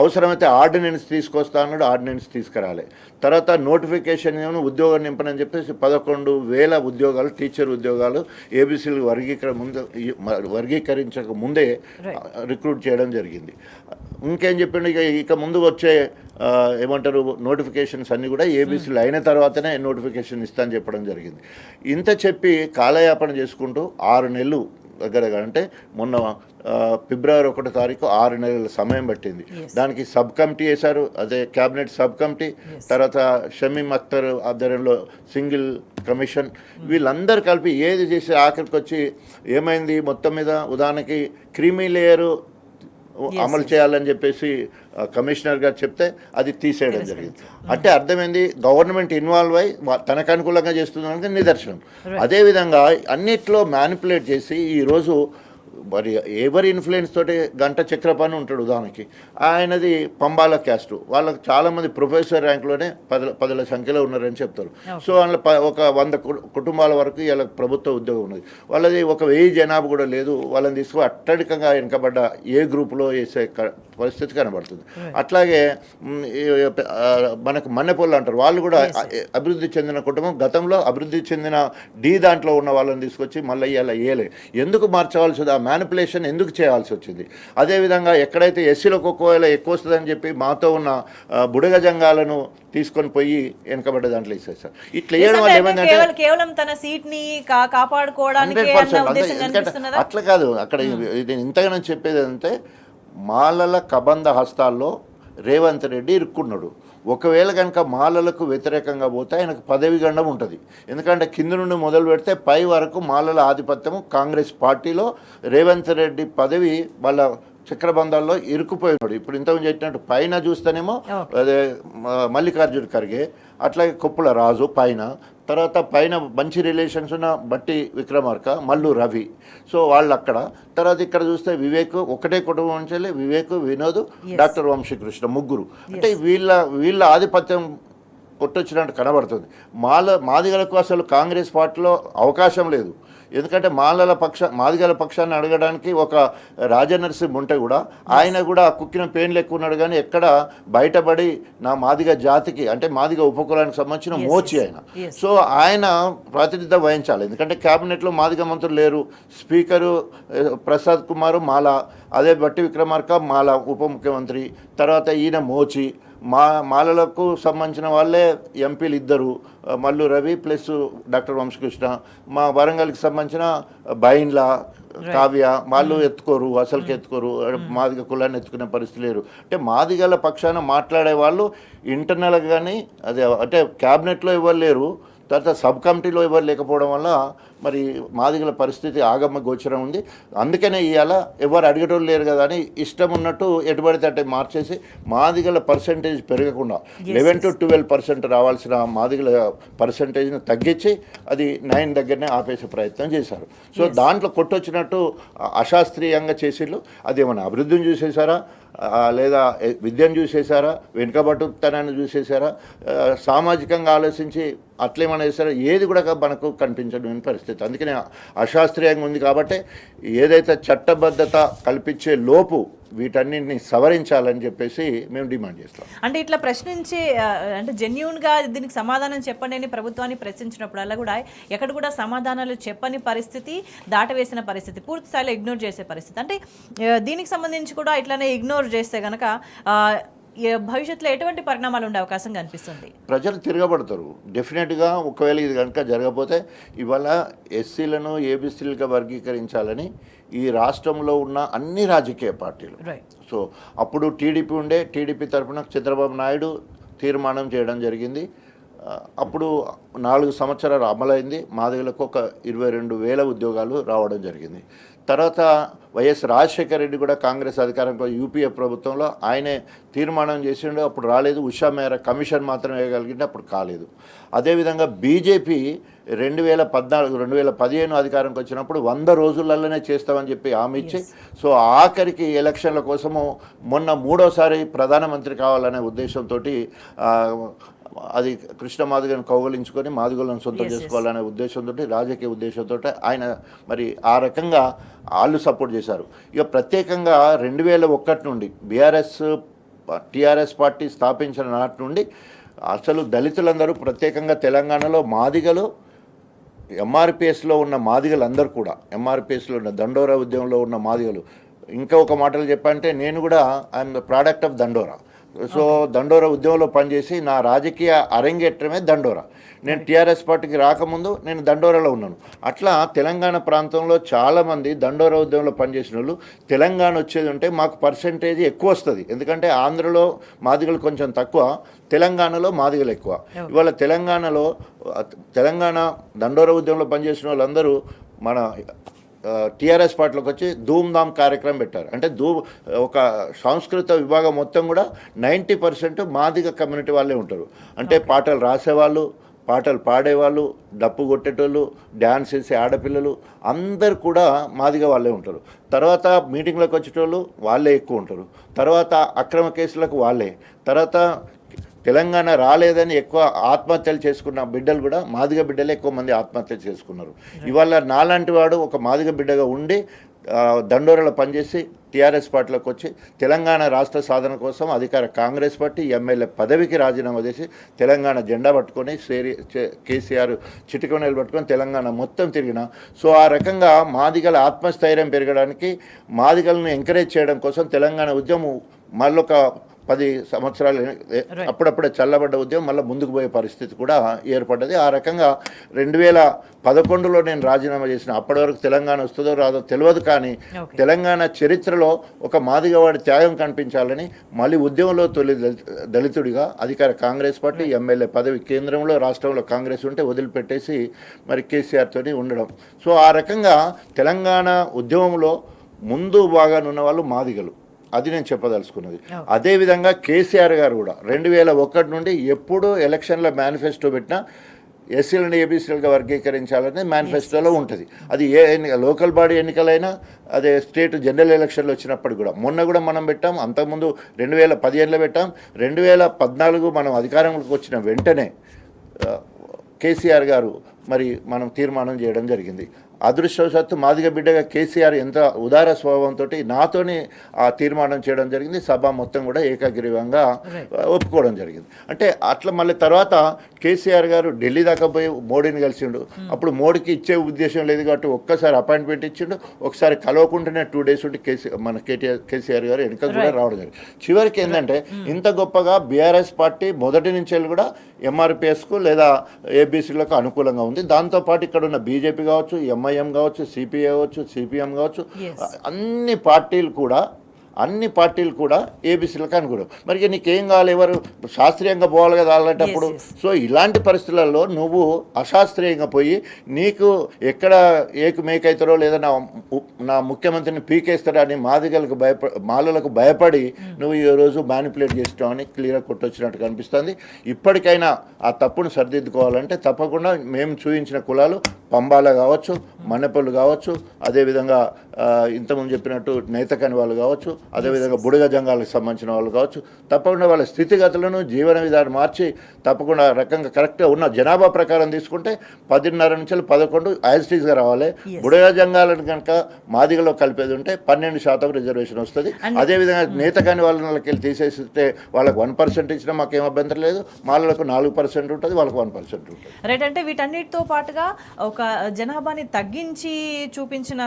అవసరమైతే ఆర్డినెన్స్ తీసుకొస్తా అన్నాడు, ఆర్డినెన్స్ తీసుకురాలే. తర్వాత నోటిఫికేషన్ ఏమో ఉద్యోగం నింపనని చెప్పేసి 11,000 ఉద్యోగాలు, టీచర్ ఉద్యోగాలు ఏబీసీలు వర్గీకరించక ముందే రిక్రూట్ చేయడం జరిగింది. ఇంకేం చెప్పిండు, ఇక ముందు వచ్చే ఏమంటారు నోటిఫికేషన్స్ అన్నీ కూడా ఏబీసీలు అయిన తర్వాతనే నోటిఫికేషన్ ఇస్తా అని చెప్పడం జరిగింది. ఇంత చెప్పి కాలయాపన చేసుకుంటూ 6 నెలలు దగ్గర అంటే మొన్న ఫిబ్రవరి 1వ తారీఖు 6 నెలల సమయం పట్టింది. దానికి సబ్ కమిటీ వేశారు, అదే క్యాబినెట్ సబ్ కమిటీ, తర్వాత షమీమ్ అఖ్తర్ ఆధ్వర్యంలో సింగిల్ కమిషన్, వీళ్ళందరూ కలిపి ఏది చేసి ఆఖరికి వచ్చి ఏమైంది మొత్తం మీద ఉదాహరణకి క్రీమీ లేయరు అమలు చేయాలని చెప్పేసి కమిషనర్ గారు చెప్తే అది తీసేయడం జరిగింది. అంటే అర్థమైంది గవర్నమెంట్ ఇన్వాల్వ్ అయ్యి తనకు అనుకూలంగా చేస్తుందని నిదర్శనం. అదేవిధంగా అన్నిట్లో మ్యానిపులేట్ చేసి ఈరోజు మరి ఎవరి ఇన్ఫ్లుయెన్స్ తోటి గంట చక్రపాణి ఉంటాడు ఉదాహరణకి, ఆయనది పంబాల క్యాస్టు, వాళ్ళకి చాలామంది ప్రొఫెసర్ ర్యాంక్లోనే పదుల సంఖ్యలో ఉన్నారని చెప్తారు. సో వాళ్ళ ఒక 100 కుటుంబాల వరకు ఇలా ప్రభుత్వ ఉద్యోగం ఉన్నది, వాళ్ళది ఒక 1000 జనాభా కూడా లేదు. వాళ్ళని తీసుకు అట్టడికంగా వెనుకబడ్డ ఏ గ్రూపులో వేసే పరిస్థితి కనబడుతుంది. అట్లాగే మనకు మన్నెపల్లి అంటారు, వాళ్ళు కూడా అభివృద్ధి చెందిన కుటుంబం, గతంలో అభివృద్ధి చెందిన దాంట్లో ఉన్న వాళ్ళని తీసుకొచ్చి మళ్ళీ ఇలా వేయలే. ఎందుకు మార్చవలసింది, ఆ మ్యానిపులేషన్ ఎందుకు చేయాల్సి వచ్చింది? అదేవిధంగా ఎక్కడైతే ఎస్సీలకు ఒకవేళ ఎక్కువ వస్తుందని చెప్పి మాతో ఉన్న బుడగ జంగాలను తీసుకొని పోయి వెనకబడ్డ దాంట్లో ఇస్తారు. ఇట్లా వేయడం వల్ల ఏమైందంటే కేవలం తన సీట్ ని కాపాడుకోవడానికి 100%. అట్లా కాదు, అక్కడ ఇది ఇంతగానో చెప్పేది అంటే మాలల కబంధ హస్తాల్లో రేవంత్ రెడ్డి ఇరుక్కున్నాడు. ఒకవేళ కనుక మాలలకు వ్యతిరేకంగా పోతే ఆయనకు పదవి గండం ఉంటుంది. ఎందుకంటే కింద నుండి మొదలు పెడితే పై వరకు మాలల ఆధిపత్యము కాంగ్రెస్ పార్టీలో, రేవంత్ రెడ్డి పదవి వాళ్ళ చక్రబంధాల్లో ఇరుక్కుపోయినాడు. ఇప్పుడు ఇంతకుముందు చెప్పినట్టు పైన చూస్తేనేమో అదే మల్లికార్జున ఖర్గే, అట్లాగే కొప్పుల రాజు పైన, తర్వాత పైన మంచి రిలేషన్స్ ఉన్న బట్టి విక్రమార్క, మల్లు రవి, సో వాళ్ళు అక్కడ. తర్వాత ఇక్కడ చూస్తే వివేక్, ఒకటే కుటుంబం నుంచి వివేక్, వినోద్, డాక్టర్ వంశీకృష్ణ, ముగ్గురు. అంటే వీళ్ళ ఆధిపత్యం కొట్టొచ్చినట్టు కనబడుతుంది. మాదిగలకు అసలు కాంగ్రెస్ పార్టీలో అవకాశం లేదు. ఎందుకంటే మాదిగల పక్షాన్ని అడగడానికి ఒక రాజనరసింహ ఉంటే కూడా ఆయన కూడా కుక్కిన పెయిన్లు ఎక్కువ ఉన్నాడు, కానీ ఎక్కడ బయటపడి నా మాదిగ జాతికి అంటే మాదిగ ఉపకులానికి సంబంధించిన మోచి ఆయన. సో ఆయన ప్రాతినిధ్యం వహించాలి. ఎందుకంటే క్యాబినెట్లో మాదిగ మంత్రులు లేరు, స్పీకరు ప్రసాద్ కుమార్ మాల, అదే బట్టి విక్రమార్క మాల ఉప ముఖ్యమంత్రి, తర్వాత ఈయన మోచి, మాలలకు సంబంధించిన వాళ్ళే ఎంపీలు ఇద్దరు, మల్లు రవి ప్లస్ డాక్టర్ వంశకృష్ణ. మా వరంగల్కి సంబంధించిన బైన్ల కావ్య, వాళ్ళు ఎత్తుకోరు, అసలుకి ఎత్తుకోరు, మాదిగ కులాన్ని ఎత్తుకునే పరిస్థితి లేరు. అంటే మాదిగల పక్షాన మాట్లాడే వాళ్ళు ఇంటర్నల్గా కానీ అదే అంటే క్యాబినెట్లో ఎవరు లేరు, తర్వాత సబ్ కమిటీలో ఎవరు లేకపోవడం వల్ల మరి మాదిగల పరిస్థితి ఆగమ గోచరం ఉంది. అందుకనే ఇవాళ ఎవరు అడిగేటోళ్ళు లేరు కదా అని ఇష్టం ఉన్నట్టు ఎటుబడితే అంటే మార్చేసి మాదిగల పర్సంటేజ్ పెరగకుండా 11 to 12% రావాల్సిన మాదిగల పర్సంటేజ్ని తగ్గించి అది 9 దగ్గరనే ఆపేసే ప్రయత్నం చేశారు. సో దాంట్లో కొట్టొచ్చినట్టు అశాస్త్రీయంగా చేసిళ్ళు. అదేమన్నా అభివృద్ధిని చూసేశారా, లేదా విద్యను చూసేశారా, వెనుకబట్టుతనాన్ని చూసేశారా, సామాజికంగా ఆలోచించి అట్లేమన్నా చేశారా, ఏది కూడా మనకు కనిపించడం పరిస్థితి. అందుకనే అశాస్త్రీయంగా ఉంది. కాబట్టి ఏదైతే చట్టబద్ధత కల్పించే లోపు వీటన్నింటినీ సవరించాలని చెప్పేసి మేము డిమాండ్ చేస్తాం. అంటే ఇట్లా ప్రశ్నించి అంటే జెన్యూన్గా దీనికి సమాధానం చెప్పండి అని ప్రభుత్వాన్ని ప్రశ్నించినప్పుడల్లా కూడా ఎక్కడ కూడా సమాధానాలు చెప్పని పరిస్థితి, దాటవేసిన పరిస్థితి, పూర్తి స్థాయిలో ఇగ్నోర్ చేసే పరిస్థితి. అంటే దీనికి సంబంధించి కూడా ఇట్లానే ఇగ్నోర్ చేస్తే కనుక భవిష్యత్తులో ఎటువంటి పరిణామాలు ఉండే అవకాశం కనిపిస్తుంది? ప్రజలు తిరగబడతారు డెఫినెట్గా. ఒకవేళ ఇది కనుక జరగకపోతే ఇవాళ ఎస్సీలను ఏబీసీలుగా వర్గీకరించాలని ఈ రాష్ట్రంలో ఉన్న అన్ని రాజకీయ పార్టీలు, సో అప్పుడు టీడీపీ ఉండే, టీడీపీ తరఫున చంద్రబాబు నాయుడు తీర్మానం చేయడం జరిగింది. అప్పుడు 4 సంవత్సరాలు అమలైంది. మాదిగలకు ఒక 22,000 ఉద్యోగాలు రావడం జరిగింది. తర్వాత వైఎస్ రాజశేఖర రెడ్డి కూడా కాంగ్రెస్ అధికారంలో యూపీఏ ప్రభుత్వంలో ఆయనే తీర్మానం చేసిండు, అప్పుడు రాలేదు. ఉషా మేర కమిషన్ మాత్రం వేయగలిగింది, అప్పుడు కాలేదు. అదేవిధంగా బీజేపీ 2014, 2015 అధికారంకి వచ్చినప్పుడు 100 రోజులలోనే చేస్తామని చెప్పి హామీ ఇచ్చి, సో ఆఖరికి ఎలక్షన్ల కోసము మొన్న 3వసారి ప్రధానమంత్రి కావాలనే ఉద్దేశంతో అది కృష్ణ మాదిగను కౌగలించుకొని మాదిగలను సొంతం చేసుకోవాలనే ఉద్దేశంతో, రాజకీయ ఉద్దేశంతో ఆయన మరి ఆ రకంగా వాళ్ళు సపోర్ట్ చేశారు. ఇక ప్రత్యేకంగా 2001 నుండి టీఆర్ఎస్ పార్టీ స్థాపించిన నాటి నుండి అసలు దళితులందరూ ప్రత్యేకంగా తెలంగాణలో మాదిగలు, ఎంఆర్పిఎస్లో ఉన్న మాదిగలందరూ కూడా, ఎంఆర్పిఎస్లో ఉన్న దండోరా ఉద్యమంలో ఉన్న మాదిగలు, ఇంకా ఒక మాటలు చెప్పంటే నేను కూడా ఐఎమ్ ద ప్రోడక్ట్ ఆఫ్ దండోరా. సో దండోరా ఉద్యమంలో పనిచేసి నా రాజకీయ అరంగేట్రమే దండోరా. నేను టీఆర్ఎస్ పార్టీకి రాకముందు నేను దండోరాలో ఉన్నాను. అట్లా తెలంగాణ ప్రాంతంలో చాలామంది దండోరా ఉద్యమంలో పనిచేసిన వాళ్ళు తెలంగాణ వచ్చేది ఉంటే మాకు పర్సెంటేజ్ ఎక్కువ వస్తుంది. ఎందుకంటే ఆంధ్రలో మాదిగలు కొంచెం తక్కువ, తెలంగాణలో మాదిగలు ఎక్కువ. ఇవాళ తెలంగాణ దండోరా ఉద్యమంలో పనిచేసిన వాళ్ళందరూ మన టీఆర్ఎస్ పార్టీలోకి వచ్చి ధూమ్ధామ్ కార్యక్రమం పెట్టారు. అంటే ఒక సంస్కృత విభాగం మొత్తం కూడా 90% మాదిగ కమ్యూనిటీ వాళ్ళే ఉంటారు. అంటే పాటలు రాసేవాళ్ళు, పాటలు పాడేవాళ్ళు, డప్పు కొట్టేటోళ్ళు, డ్యాన్స్ చేసే ఆడపిల్లలు అందరు కూడా మాదిగ వాళ్ళే ఉంటారు. తర్వాత మీటింగ్లకు వచ్చేటోళ్ళు వాళ్ళే ఎక్కువ ఉంటారు. తర్వాత అక్రమ కేసులకు వాళ్ళే. తర్వాత తెలంగాణ రాలేదని ఎక్కువ ఆత్మహత్యలు చేసుకున్న బిడ్డలు కూడా మాదిగ బిడ్డలే ఎక్కువ మంది ఆత్మహత్యలు చేసుకున్నారు. ఇవాళ నాలాంటి వాడు ఒక మాదిగ బిడ్డగా ఉండి దండోరలో పనిచేసి టీఆర్ఎస్ పార్టీలోకి వచ్చి తెలంగాణ రాష్ట్ర సాధన కోసం అధికార కాంగ్రెస్ పార్టీ ఎమ్మెల్యే పదవికి రాజీనామా చేసి తెలంగాణ జెండా పట్టుకొని కేసీఆర్ చిటికనెలు పట్టుకొని తెలంగాణ మొత్తం తిరిగిన. సో ఆ రకంగా మాదిగల ఆత్మస్థైర్యం పెరగడానికి, మాదిగలను ఎంకరేజ్ చేయడం కోసం తెలంగాణ ఉద్యమం మళ్ళొక 10 సంవత్సరాలు అప్పుడప్పుడే చల్లబడ్డ ఉద్యమం మళ్ళీ ముందుకు పోయే పరిస్థితి కూడా ఏర్పడ్డది. ఆ రకంగా 2011లో నేను రాజీనామా చేసిన. అప్పటి వరకు తెలంగాణ వస్తుందో రాదో తెలియదు, కానీ తెలంగాణ చరిత్రలో ఒక మాదిగవాడి త్యాగం కనిపించాలని మళ్ళీ ఉద్యమంలో తొలి దళితుడిగా అధికార కాంగ్రెస్ పార్టీ ఎమ్మెల్యే పదవి కేంద్రంలో రాష్ట్రంలో కాంగ్రెస్ ఉంటే వదిలిపెట్టేసి మరి కేసీఆర్తో ఉండడం. సో ఆ రకంగా తెలంగాణ ఉద్యమంలో ముందు బాగానున్న వాళ్ళు మాదిగలు, అది నేను చెప్పదలుచుకున్నది. అదేవిధంగా కేసీఆర్ గారు కూడా 2001 నుండి ఎప్పుడు ఎలక్షన్ల మేనిఫెస్టో పెట్టినా ఎస్సీలను ఏబీసీలుగా వర్గీకరించాలనేది మేనిఫెస్టోలో ఉంటుంది. అది లోకల్ బాడీ ఎన్నికలైనా, అదే స్టేట్ జనరల్ ఎలక్షన్లు వచ్చినప్పుడు కూడా. మొన్న కూడా మనం పెట్టాం, అంతకుముందు 2015లో పెట్టాం. 2014 మనం అధికారంలోకి వచ్చిన వెంటనే కేసీఆర్ గారు మరి మనం తీర్మానం చేయడం జరిగింది. అదృష్టవశాత్తు మాదిగ బిడ్డగా కేసీఆర్ ఎంత ఉదార స్వభావంతో నాతోని ఆ తీర్మానం చేయడం జరిగింది. సభ మొత్తం కూడా ఏకగ్రీవంగా ఒప్పుకోవడం జరిగింది. అంటే అట్లా మళ్ళీ తర్వాత కేసీఆర్ గారు ఢిల్లీ దాకా పోయి మోడీని కలిసిండు. అప్పుడు మోడీకి ఇచ్చే ఉద్దేశం లేదు కాబట్టి ఒక్కసారి అపాయింట్మెంట్ ఇచ్చిండు. ఒకసారి కలవకుండానే 2 days ఉండి కేసీఆర్ గారు వెనుక కూడా రావడం జరిగింది. చివరికి ఏంటంటే ఇంత గొప్పగా బీఆర్ఎస్ పార్టీ మొదటి నుంచి కూడా ఎంఆర్పిఎస్కు లేదా ఏబీసీలకు అనుకూలంగా ఉంది. దాంతోపాటు ఇక్కడ ఉన్న బీజేపీ కావచ్చు, ఎంఐఎం కావచ్చు, సిపిఐ కావచ్చు, సిపిఎం కావచ్చు, అన్ని పార్టీలు కూడా ఏబీసీలకు అనుకూలం. మరి నీకేం కావాలి, ఎవరు శాస్త్రీయంగా పోవాలి కదా అలాంటప్పుడు. సో ఇలాంటి పరిస్థితులలో నువ్వు అశాస్త్రీయంగా పోయి నీకు ఎక్కడ మేకైతారో లేదా నా ముఖ్యమంత్రిని పీకేస్తాడో అని మాలలకు భయపడి నువ్వు ఈరోజు మ్యానిపులేట్ చేస్తావని క్లియర్గా కొట్టొచ్చినట్టు కనిపిస్తుంది. ఇప్పటికైనా ఆ తప్పును సరిదిద్దుకోవాలంటే తప్పకుండా మేము చూపించిన కులాలు పంబాల కావచ్చు, మన్నెపల్లి కావచ్చు, అదేవిధంగా ఇంతకుముందు చెప్పినట్టు నేతకని వాళ్ళు కావచ్చు, అదేవిధంగా బుడగ జంగాలకు సంబంధించిన వాళ్ళు కావచ్చు, తప్పకుండా వాళ్ళ స్థితిగతులను జీవన విధానం మార్చి తప్పకుండా రకంగా కరెక్ట్గా ఉన్న జనాభా ప్రకారం తీసుకుంటే 10.5 నుంచి 11 యాజిటీస్గా రావాలి. బుడగ జంగాలను కనుక మాదిగలో కలిపేది ఉంటే 12% రిజర్వేషన్ వస్తుంది. అదేవిధంగా నేతకాని వాళ్ళకి వెళ్ళి తీసేస్తే వాళ్ళకి 1% ఇచ్చినా మాకేం అభ్యంతరం లేదు. మాలకు 4% ఉంటుంది, వాళ్ళకి 1% ఉంటుంది. రైట్. అంటే వీటన్నిటితో పాటుగా ఒక జనాభాని తగ్గించి చూపించిన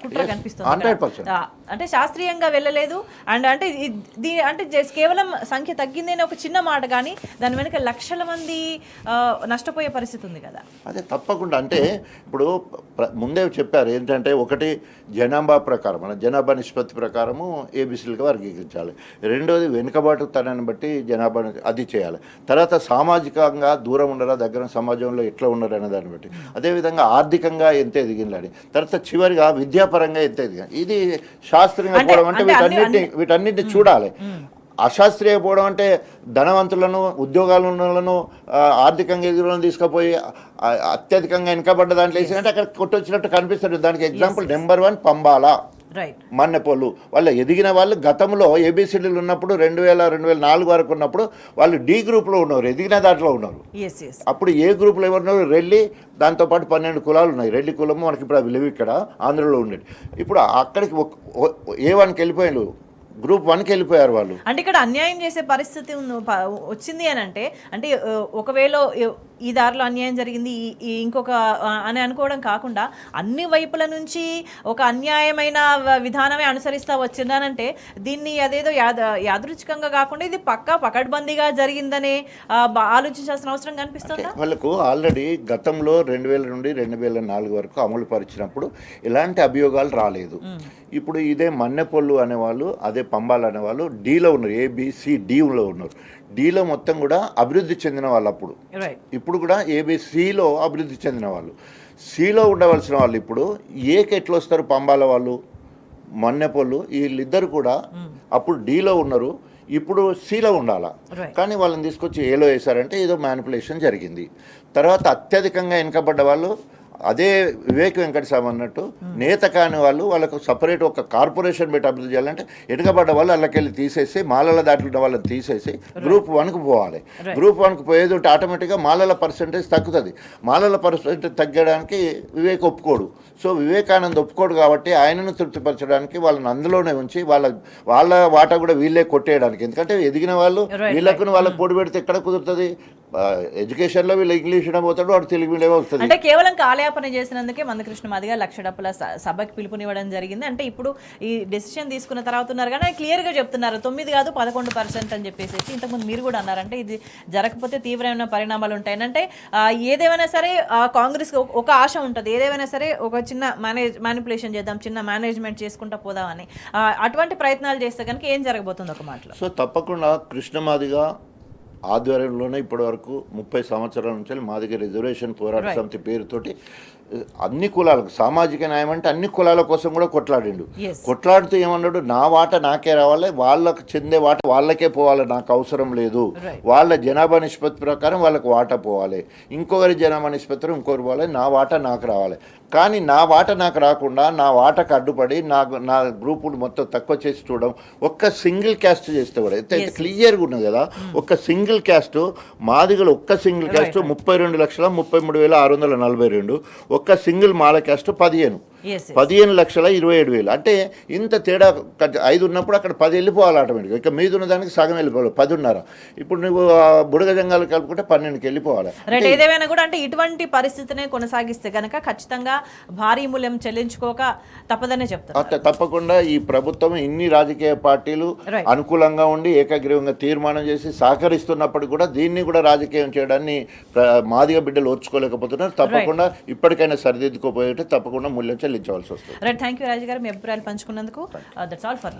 కుట్ర కనిపిస్తుంది. 100%. అంటే శాస్త్రీయంగా వెళ్ళలేదు. అండ్ అంటే అంటే కేవలం సంఖ్య తగ్గింది ఒక చిన్న మాట, కానీ దాని వెనుక లక్షల మంది నష్టపోయే పరిస్థితి ఉంది కదా. అదే తప్పకుండా. అంటే ఇప్పుడు ముందే చెప్పారు ఏంటంటే, ఒకటి జనాభా ప్రకారం, మన జనాభా నిష్పత్తి ప్రకారము ఏబీసీలుగా వర్గీకరించాలి. రెండోది వెనుకబాటుతనాన్ని బట్టి జనాభా అది చేయాలి. తర్వాత సామాజికంగా దూరం ఉండరా, దగ్గర సమాజంలో ఎట్లా ఉన్నారు అనే దాన్ని బట్టి, అదేవిధంగా ఆర్థికంగా ఎంత ఎదిగిందని, తర్వాత చివరిగా విద్యాపరంగా ఎంత ఎదిగా. ఇది శాస్త్రీయంగా పోవడం అంటే వీటన్నిటిని చూడాలి. అశాస్త్రీయ పోవడం అంటే ధనవంతులను, ఉద్యోగాలను, ఆర్థికంగా ఎదురులను తీసుకుపోయి అత్యధికంగా వెనుకబడ్డ దాంట్లో వేసినట్టు అక్కడ కొట్టొచ్చినట్టు కనిపిస్తుంది. దానికి ఎగ్జాంపుల్ నెంబర్ 1 పంబాల. రైట్. మన్నెపోళ్ళు వాళ్ళు ఎదిగిన వాళ్ళు గతంలో ఏబిసిడీలు ఉన్నప్పుడు 2004 వరకు ఉన్నప్పుడు వాళ్ళు డి గ్రూప్లో ఉన్నారు, ఎదిగిన దాంట్లో ఉన్నారు. Yes yes. అప్పుడు ఏ గ్రూప్లో ఎవరున్నారు? రెల్లి, దాంతోపాటు 12 కులాలు ఉన్నాయి. రెల్లి కులము మనకి ఇప్పుడు అవి లేవు, ఇక్కడ ఆంధ్రలో ఉండేది. ఇప్పుడు అక్కడికి A1కి వెళ్ళిపోయారు, గ్రూప్ 1కి వెళ్ళిపోయారు వాళ్ళు. అంటే ఇక్కడ అన్యాయం చేసే పరిస్థితి వచ్చింది అని అంటే ఒకవేళ ఈ దారిలో అన్యాయం జరిగింది ఇంకొక అని అనుకోవడం కాకుండా అన్ని వైపుల నుంచి ఒక అన్యాయమైన విధానమే అనుసరిస్తా వచ్చిందనంటే దీన్ని అదేదో యాదృచ్ఛికంగా కాకుండా ఇది పక్కా పకడ్బందీగా జరిగిందనే ఆలోచించాల్సిన అవసరం కనిపిస్తుందా? వాళ్ళకు ఆల్రెడీ గతంలో 2000 నుండి 2004 వరకు అమలు పరిచినప్పుడు ఎలాంటి అభియోగాలు రాలేదు. ఇప్పుడు ఇదే మన్నెపొళ్ళు అనేవాళ్ళు, అదే పంబాలు అనేవాళ్ళు డీలో ఉన్నారు, ABCDలో ఉన్నారు. డీలో మొత్తం కూడా అభివృద్ధి చెందిన వాళ్ళు అప్పుడు, ఇప్పుడు కూడా ABCలో అభివృద్ధి చెందిన వాళ్ళు. సిలో ఉండవలసిన వాళ్ళు ఇప్పుడు ఏకి ఎట్లా వస్తారు? పంబాల వాళ్ళు, మన్నెపొళ్ళు వీళ్ళిద్దరు కూడా అప్పుడు డీలో ఉన్నారు, ఇప్పుడు సిలో ఉండాలా. కానీ వాళ్ళని తీసుకొచ్చి ఏలో వేశారంటే ఏదో మ్యానిపులేషన్ జరిగింది. తర్వాత అత్యధికంగా వెనుకబడ్డ వాళ్ళు అదే వివేక్ వెంకటస్వామి అన్నట్టు నేత కాని వాళ్ళు, వాళ్ళకు సపరేట్ ఒక కార్పొరేషన్ పెట్టి అభివృద్ధి చేయాలంటే ఎటుకబడ్డ వాళ్ళు అల్లకెళ్ళి తీసేసి మాలల దాంట్లో ఉన్న వాళ్ళని తీసేసి గ్రూప్ 1కు పోవాలి. గ్రూప్ 1కు పోయేది ఉంటే ఆటోమేటిక్గా మాలల పర్సంటేజ్ తగ్గుతుంది. మాలల పర్సంటేజ్ తగ్గడానికి వివేక్ ఒప్పుకోడు. సో వివేకానంద్ ఒప్పుకోడు కాబట్టి ఆయనను తృప్తిపరచడానికి వాళ్ళని అందులోనే ఉంచి వాళ్ళ వాటా కూడా వీళ్ళే కొట్టేయడానికి. ఎందుకంటే ఎదిగిన వాళ్ళు వీళ్ళకు వాళ్ళకి పోటీ పెడితే ఎక్కడ కుదురుతుంది? ఎడ్యుకేషన్లో వీళ్ళు ఇంగ్లీష్ పోతాడు, వాడు తెలుగు మీడియం వస్తుంది. అంటే కేవలం కాలయాపన చేసినందుకే మందకృష్ణ మాదిగ లక్ష డబ్బుల సభకి పిలుపునివ్వడం జరిగింది. అంటే ఇప్పుడు ఈ డెసిషన్ తీసుకున్న తర్వాత ఉన్నారు కానీ క్లియర్గా చెప్తున్నారు 9 కాదు 11% అని చెప్పేసి. ఇంతకుముందు మీరు కూడా అన్నారంటే ఇది జరగకపోతే తీవ్రమైన పరిణామాలు ఉంటాయని. అంటే ఏదేమైనా సరే కాంగ్రెస్ ఒక ఆశ ఉంటుంది, ఏదేమైనా సరే ఒక చిన్న మ్యానిపులేషన్ చేద్దాం, చిన్న మేనేజ్మెంట్ చేసుకుంటా పోదామని. అటువంటి ప్రయత్నాలు చేస్తే కనుక ఏం జరగబోతుంది ఒక మాటలో? సో తప్పకుండా కృష్ణ మాదిగ ఆధ్వర్యంలోనే ఇప్పటి వరకు 30 సంవత్సరాల నుంచి మాదిగ రిజర్వేషన్ పోరాట సమితి పేరుతోటి అన్ని కులాలకు సామాజిక న్యాయం అంటే అన్ని కులాల కోసం కూడా కొట్లాడిండు. కొట్లాడుతూ ఏమన్నాడు? నా వాట నాకే రావాలి, వాళ్ళకు చెందే వాట వాళ్ళకే పోవాలి, నాకు అవసరం లేదు. వాళ్ళ జనాభా నిష్పత్తి ప్రకారం వాళ్ళకు వాటా పోవాలి, ఇంకొకరి జనాభా నిష్పత్తి ఇంకొకరు పోవాలి, నా వాటా నాకు రావాలి. కానీ నా వాట నాకు రాకుండా నా వాటకు అడ్డుపడి నా గ్రూపులు మొత్తం తక్కువ చేసి చూడడం, ఒక్క సింగిల్ క్యాస్ట్ చేస్తే కూడా అయితే క్లియర్గా ఉన్నది కదా. ఒక్క సింగిల్ క్యాస్ట్ మాదిగలు, ఒక్క సింగిల్ క్యాస్ట్ 32,33,642, ఒక్క సింగిల్ మాల క్యాస్ట్ 15,27,000. అంటే ఇంత తేడా 5 ఉన్నప్పుడు అక్కడ 10 వెళ్ళిపోవాలి ఆటోమేటిక్గా. ఇక మీద ఉన్న దానికి సగం వెళ్ళిపోవాలి, 10.5. ఇప్పుడు నువ్వు బుడగ జంగాలు కలుపుకుంటే 12కి వెళ్ళిపోవాలి. రైట్. ఏదేమైనా కూడా అంటే ఇటువంటి పరిస్థితిని కొనసాగిస్తే కనుక ఖచ్చితంగా భారీ మూల్యం చెల్లించుకోక తప్పదనే చెప్తారు. తప్పకుండా ఈ ప్రభుత్వం ఇన్ని రాజకీయ పార్టీలు అనుకూలంగా ఉండి ఏకగ్రీవంగా తీర్మానం చేసి సహకరిస్తున్నప్పుడు కూడా దీన్ని కూడా రాజకీయం చేయడాన్ని మాదిగ బిడ్డలు ఓర్చుకోలేకపోతున్నారు. తప్పకుండా ఇప్పటికైనా సరిదిద్దుకోపోయేట్టు తప్పకుండా మూల్యం చెల్లించవలసి వస్తుంది. రైట్. థ్యాంక్ యూ రాజు గారు, మీ అభిప్రాయాలు పంచుకున్నందుకు. That's all for